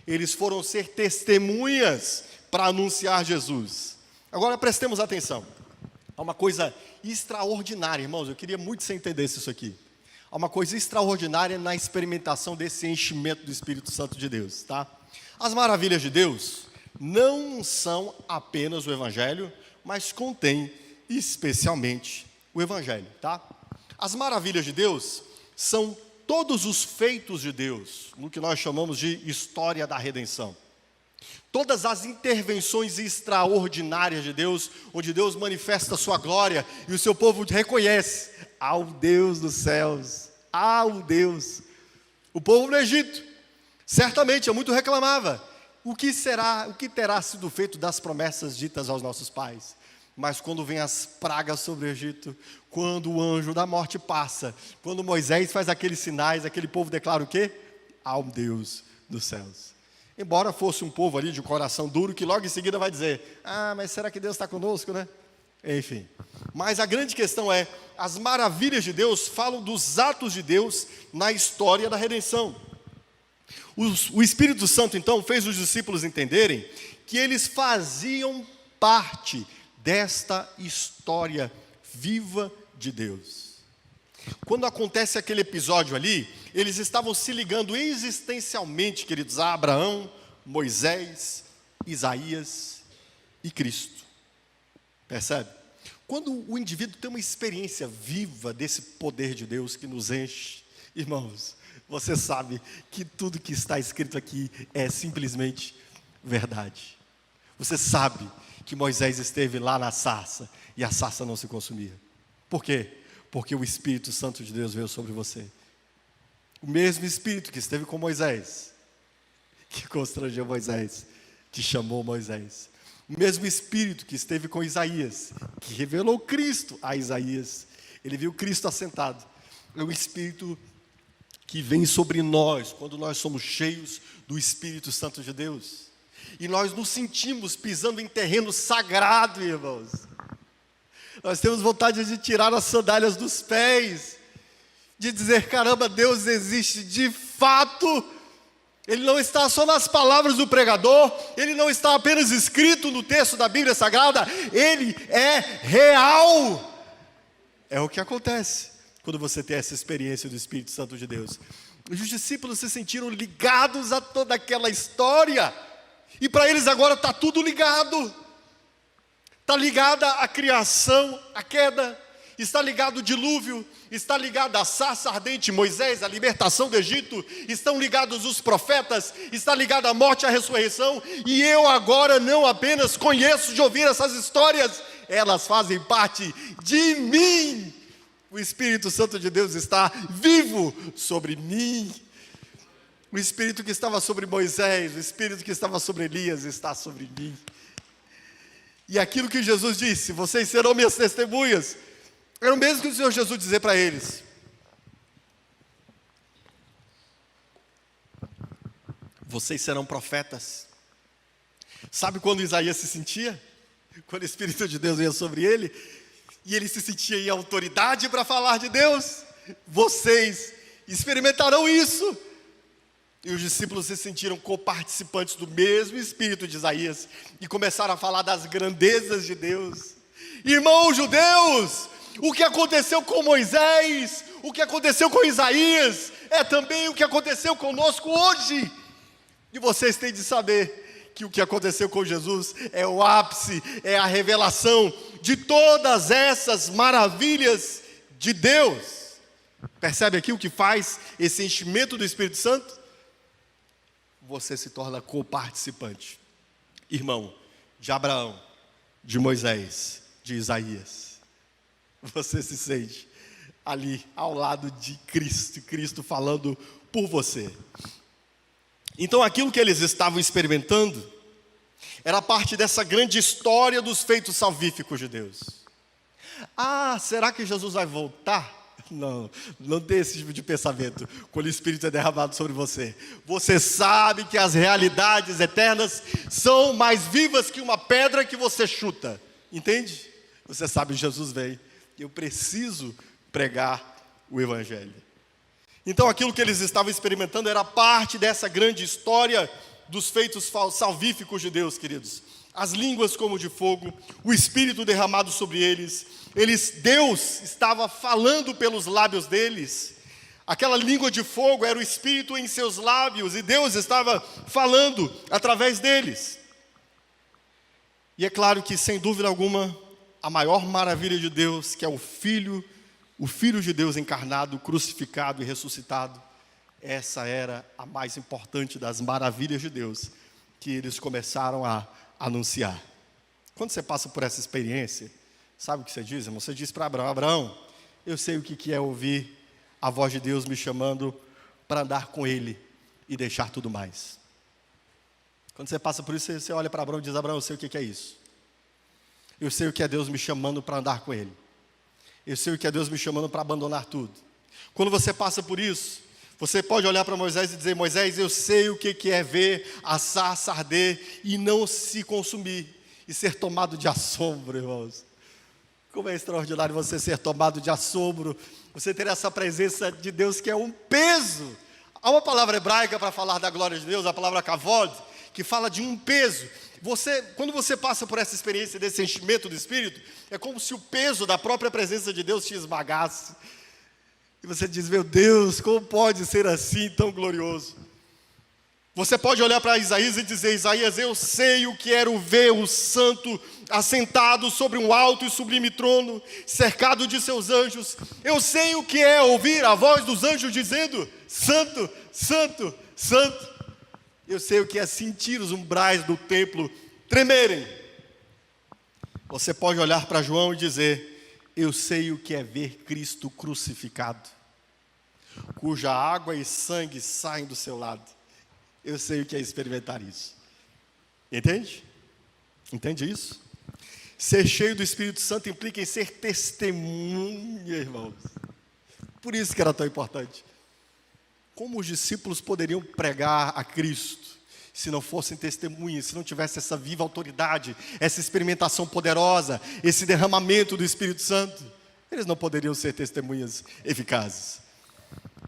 Eles foram ser testemunhas para anunciar Jesus. Agora prestemos atenção. Há uma coisa extraordinária, irmãos, eu queria muito que você entendesse isso aqui. Há uma coisa extraordinária na experimentação desse enchimento do Espírito Santo de Deus, tá? As maravilhas de Deus não são apenas o Evangelho, mas contém especialmente o Evangelho, tá? As maravilhas de Deus são todos os feitos de Deus, no que nós chamamos de história da redenção. Todas as intervenções extraordinárias de Deus, onde Deus manifesta a sua glória e o seu povo reconhece: ao Deus dos céus, ao Deus. O povo no Egito, certamente, muito reclamava: o que terá sido feito das promessas ditas aos nossos pais? Mas quando vem as pragas sobre o Egito, quando o anjo da morte passa, quando Moisés faz aqueles sinais, aquele povo declara o quê? Ao Deus dos céus. Embora fosse um povo ali de coração duro, que logo em seguida vai dizer: mas será que Deus está conosco, né? Enfim, mas a grande questão é, as maravilhas de Deus falam dos atos de Deus na história da redenção. O Espírito Santo, então, fez os discípulos entenderem que eles faziam parte desta história viva de Deus. Quando acontece aquele episódio ali, eles estavam se ligando existencialmente, queridos, a Abraão, Moisés, Isaías e Cristo. Percebe? Quando o indivíduo tem uma experiência viva desse poder de Deus que nos enche, Irmãos, você sabe que tudo que está escrito aqui é simplesmente verdade. Você sabe que Moisés esteve lá na sarça e a sarça não se consumia. Por quê? Porque o Espírito Santo de Deus veio sobre você. O mesmo Espírito que esteve com Moisés, que constrangeu Moisés, que chamou Moisés. O mesmo Espírito que esteve com Isaías, que revelou Cristo a Isaías. Ele viu Cristo assentado. É o Espírito que vem sobre nós, quando nós somos cheios do Espírito Santo de Deus. E nós nos sentimos pisando em terreno sagrado, irmãos. Nós temos vontade de tirar as sandálias dos pés, de dizer, caramba, Deus existe de fato. Ele não está só nas palavras do pregador, ele não está apenas escrito no texto da Bíblia Sagrada, ele é real. É o que acontece quando você tem essa experiência do Espírito Santo de Deus. Os discípulos se sentiram ligados a toda aquela história, e para eles agora está tudo ligado. Está ligada a criação, a queda, está ligado o dilúvio, está ligado a sarça ardente, Moisés, a libertação do Egito, estão ligados os profetas, está ligado a morte e a ressurreição, e eu agora não apenas conheço de ouvir essas histórias, elas fazem parte de mim. O Espírito Santo de Deus está vivo sobre mim. O Espírito que estava sobre Moisés, o Espírito que estava sobre Elias está sobre mim. E aquilo que Jesus disse, vocês serão minhas testemunhas, era o mesmo que o Senhor Jesus dizer para eles. Vocês serão profetas. Sabe quando Isaías se sentia? Quando o Espírito de Deus vinha sobre ele, e ele se sentia em autoridade para falar de Deus. Vocês experimentarão isso. E os discípulos se sentiram coparticipantes do mesmo Espírito de Isaías, e começaram a falar das grandezas de Deus. Irmãos judeus, o que aconteceu com Moisés, o que aconteceu com Isaías, é também o que aconteceu conosco hoje. E vocês têm de saber que o que aconteceu com Jesus é o ápice, é a revelação de todas essas maravilhas de Deus. Percebe aqui o que faz esse enchimento do Espírito Santo? Você se torna coparticipante, irmão, de Abraão, de Moisés, de Isaías. Você se sente ali ao lado de Cristo, Cristo falando por você. Então aquilo que eles estavam experimentando era parte dessa grande história dos feitos salvíficos de Deus. Ah, será que Jesus vai voltar? Não, não tem esse tipo de pensamento quando o Espírito é derramado sobre você. Você sabe que as realidades eternas são mais vivas que uma pedra que você chuta. Entende? Você sabe, Jesus vem. Eu preciso pregar o Evangelho. Então aquilo que eles estavam experimentando era parte dessa grande história dos feitos salvíficos de Deus, queridos. As línguas como de fogo, o Espírito derramado sobre eles. Deus estava falando pelos lábios deles. Aquela língua de fogo era o Espírito em seus lábios, e Deus estava falando através deles. E é claro que, sem dúvida alguma, a maior maravilha de Deus, que é o Filho de Deus encarnado, crucificado e ressuscitado, essa era a mais importante das maravilhas de Deus, que eles começaram a anunciar. Quando você passa por essa experiência, sabe o que você diz, irmão? Você diz para Abraão: Abraão, eu sei o que é ouvir a voz de Deus me chamando para andar com Ele e deixar tudo mais. Quando você passa por isso, você olha para Abraão e diz: Abraão, eu sei o que é isso. Eu sei o que é Deus me chamando para andar com Ele. Eu sei o que é Deus me chamando para abandonar tudo. Quando você passa por isso, você pode olhar para Moisés e dizer: Moisés, eu sei o que é ver a sarça arder e não se consumir, e ser tomado de assombro, irmãos. Como é extraordinário você ser tomado de assombro, você ter essa presença de Deus que é um peso. Há uma palavra hebraica para falar da glória de Deus, a palavra kavod, que fala de um peso. Quando você passa por essa experiência desse enchimento do Espírito, é como se o peso da própria presença de Deus te esmagasse. E você diz: meu Deus, como pode ser assim tão glorioso? Você pode olhar para Isaías e dizer: Isaías, eu sei o que era ver o santo assentado sobre um alto e sublime trono, cercado de seus anjos. Eu sei o que é ouvir a voz dos anjos dizendo: Santo, Santo, Santo. Eu sei o que é sentir os umbrais do templo tremerem. Você pode olhar para João e dizer: eu sei o que é ver Cristo crucificado, cuja água e sangue saem do seu lado. Eu sei o que é experimentar isso. Entende? Entende isso? Ser cheio do Espírito Santo implica em ser testemunha, irmãos. Por isso que era tão importante. Como os discípulos poderiam pregar a Cristo se não fossem testemunhas, se não tivesse essa viva autoridade, essa experimentação poderosa, esse derramamento do Espírito Santo? Eles não poderiam ser testemunhas eficazes.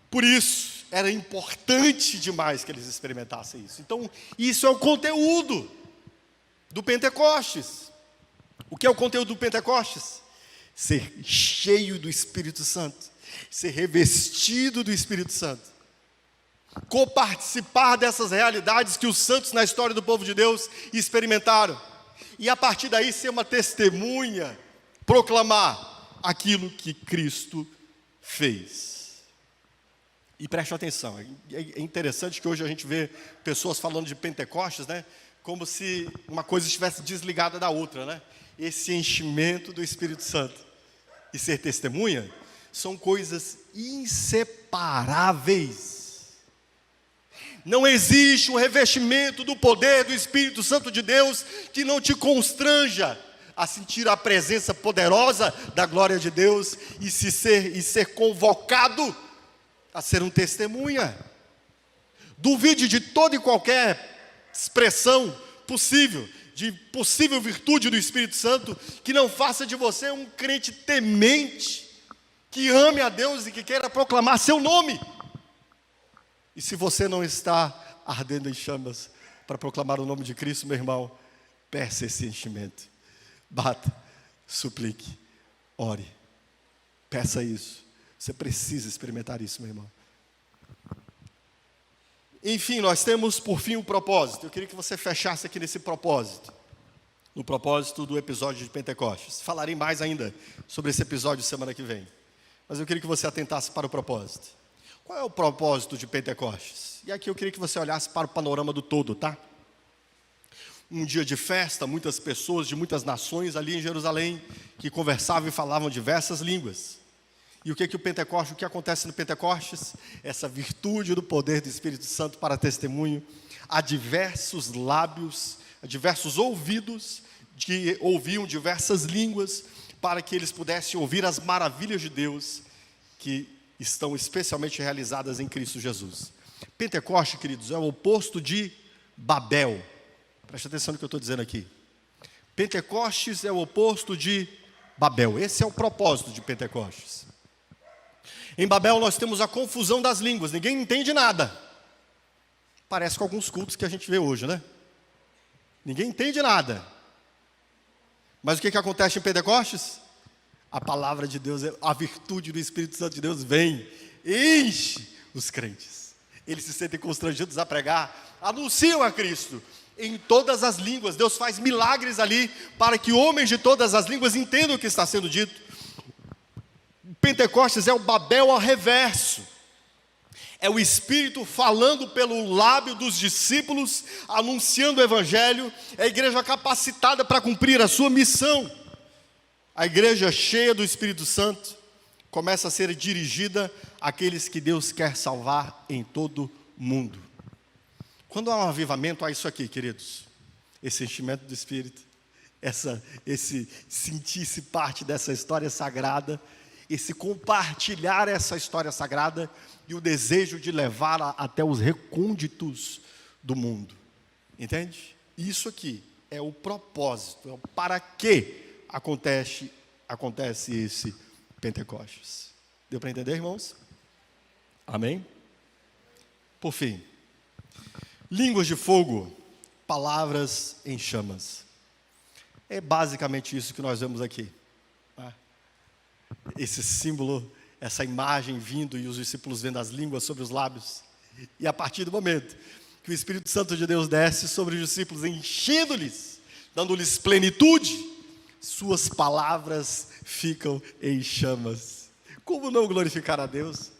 Por isso, era importante demais que eles experimentassem isso. Então, isso é o conteúdo do Pentecostes. O que é o conteúdo do Pentecostes? Ser cheio do Espírito Santo, ser revestido do Espírito Santo, coparticipar dessas realidades que os santos na história do povo de Deus experimentaram, e a partir daí ser uma testemunha, proclamar aquilo que Cristo fez. E preste atenção, é interessante que hoje a gente vê pessoas falando de Pentecostes, né? Como se uma coisa estivesse desligada da outra, né? Esse enchimento do Espírito Santo e ser testemunha são coisas inseparáveis. Não existe um revestimento do poder do Espírito Santo de Deus que não te constranja a sentir a presença poderosa da glória de Deus e ser convocado a ser um testemunha. Duvide de toda e qualquer expressão possível, de possível virtude do Espírito Santo, que não faça de você um crente temente, que ame a Deus e que queira proclamar seu nome. E se você não está ardendo em chamas para proclamar o nome de Cristo, meu irmão, peça esse enchimento. Bata, suplique, ore, peça isso. Você precisa experimentar isso, meu irmão. Enfim, nós temos por fim um propósito. Eu queria que você fechasse aqui nesse propósito. No propósito do episódio de Pentecostes. Falarei mais ainda sobre esse episódio semana que vem. Mas eu queria que você atentasse para o propósito. Qual é o propósito de Pentecostes? E aqui eu queria que você olhasse para o panorama do todo, tá? Um dia de festa, muitas pessoas de muitas nações ali em Jerusalém, que conversavam e falavam diversas línguas. E o que acontece no Pentecostes? Essa virtude do poder do Espírito Santo para testemunho, a diversos lábios, a diversos ouvidos, que ouviam diversas línguas, para que eles pudessem ouvir as maravilhas de Deus, que estão especialmente realizadas em Cristo Jesus. Pentecostes, queridos, é o oposto de Babel. Preste atenção no que eu estou dizendo aqui. Pentecostes é o oposto de Babel. Esse é o propósito de Pentecostes. Em Babel nós temos a confusão das línguas, ninguém entende nada. Parece com alguns cultos que a gente vê hoje, né? Ninguém entende nada. Mas o que acontece em Pentecostes? A palavra de Deus, a virtude do Espírito Santo de Deus vem, enche os crentes. Eles se sentem constrangidos a pregar, anunciam a Cristo em todas as línguas. Deus faz milagres ali para que homens de todas as línguas entendam o que está sendo dito. Pentecostes é o Babel ao reverso. É o Espírito falando pelo lábio dos discípulos, anunciando o Evangelho. É a igreja capacitada para cumprir a sua missão. A igreja cheia do Espírito Santo começa a ser dirigida àqueles que Deus quer salvar em todo o mundo. Quando há um avivamento, há isso aqui, queridos. Esse enchimento do Espírito, esse sentir-se parte dessa história sagrada, esse compartilhar essa história sagrada e o desejo de levá-la até os recônditos do mundo. Entende? Isso aqui é o propósito, é o para que acontece esse Pentecostes. Deu para entender, irmãos? Amém? Por fim, línguas de fogo, palavras em chamas. É basicamente isso que nós vemos aqui. Esse símbolo, essa imagem vindo e os discípulos vendo as línguas sobre os lábios. E a partir do momento que o Espírito Santo de Deus desce sobre os discípulos, enchendo-lhes, dando-lhes plenitude, suas palavras ficam em chamas. Como não glorificar a Deus?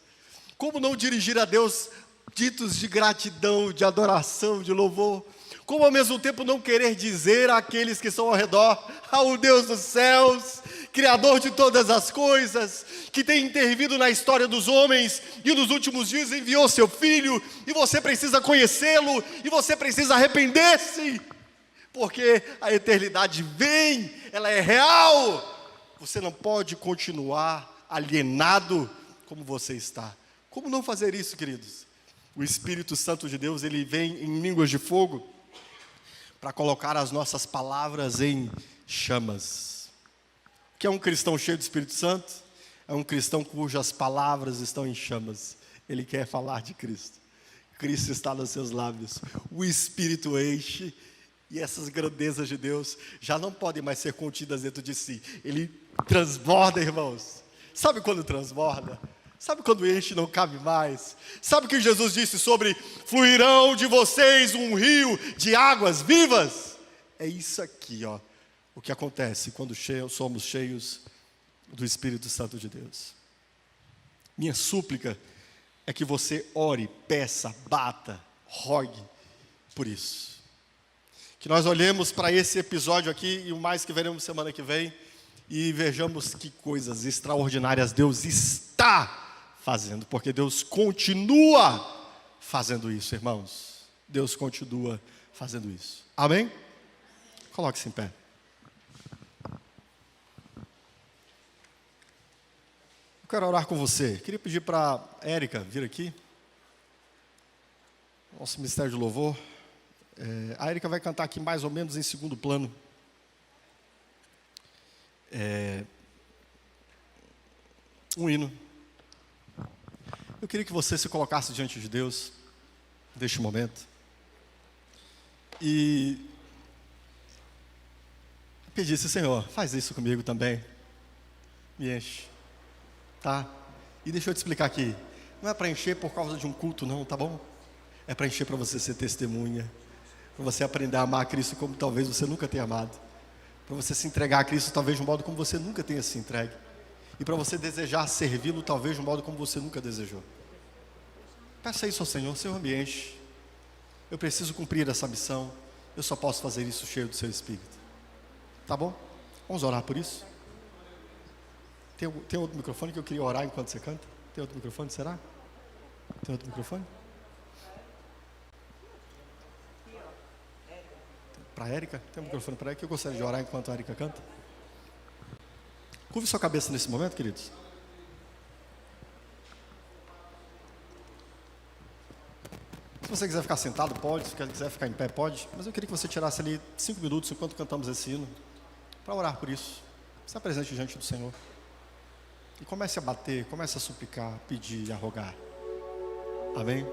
Como não dirigir a Deus ditos de gratidão, de adoração, de louvor? Como ao mesmo tempo não querer dizer àqueles que estão ao redor: ao Deus dos céus, Criador de todas as coisas, que tem intervido na história dos homens, e nos últimos dias enviou seu Filho, e você precisa conhecê-lo, e você precisa arrepender-se, porque a eternidade vem, ela é real. Você não pode continuar alienado como você está. Como não fazer isso, queridos? O Espírito Santo de Deus, ele vem em línguas de fogo para colocar as nossas palavras em chamas. O que é um cristão cheio do Espírito Santo? É um cristão cujas palavras estão em chamas. Ele quer falar de Cristo. Cristo está nos seus lábios. O Espírito enche, e essas grandezas de Deus já não podem mais ser contidas dentro de si. Ele transborda, irmãos. Sabe quando transborda? Sabe quando enche e não cabe mais? Sabe o que Jesus disse sobre fluirão de vocês um rio de águas vivas? É isso aqui, ó, o que acontece quando somos cheios do Espírito Santo de Deus. Minha súplica é que você ore, peça, bata, rogue por isso. Que nós olhemos para esse episódio aqui e o mais que veremos semana que vem e vejamos que coisas extraordinárias Deus está fazendo, porque Deus continua fazendo isso, irmãos. Deus continua fazendo isso. Amém? Coloque-se em pé. Eu quero orar com você. Queria pedir para a Érica vir aqui. Nosso ministério de louvor. A Érica vai cantar aqui mais ou menos em segundo plano. Um hino. Eu queria que você se colocasse diante de Deus, neste momento, e pedisse: Senhor, faz isso comigo também, me enche, tá? E deixa eu te explicar aqui, não é para encher por causa de um culto não, tá bom? É para encher para você ser testemunha, para você aprender a amar a Cristo como talvez você nunca tenha amado, para você se entregar a Cristo talvez de um modo como você nunca tenha se entregue, e para você desejar servi-lo talvez de um modo como você nunca desejou. Peça isso ao Senhor: Senhor, me enche, eu preciso cumprir essa missão, eu só posso fazer isso cheio do seu Espírito. Tá bom? Vamos orar por isso? Tem outro microfone que eu queria orar enquanto você canta? Tem outro microfone, será? Tem outro microfone? Para a Érica? Tem um microfone para a Érica que eu gostaria de orar enquanto a Érica canta? Curve sua cabeça nesse momento, queridos. Se você quiser ficar sentado, pode. Se você quiser ficar em pé, pode. Mas eu queria que você tirasse ali 5 minutos enquanto cantamos esse hino, para orar por isso. Está presente diante do Senhor. E comece a bater, comece a suplicar, pedir, a rogar. Amém?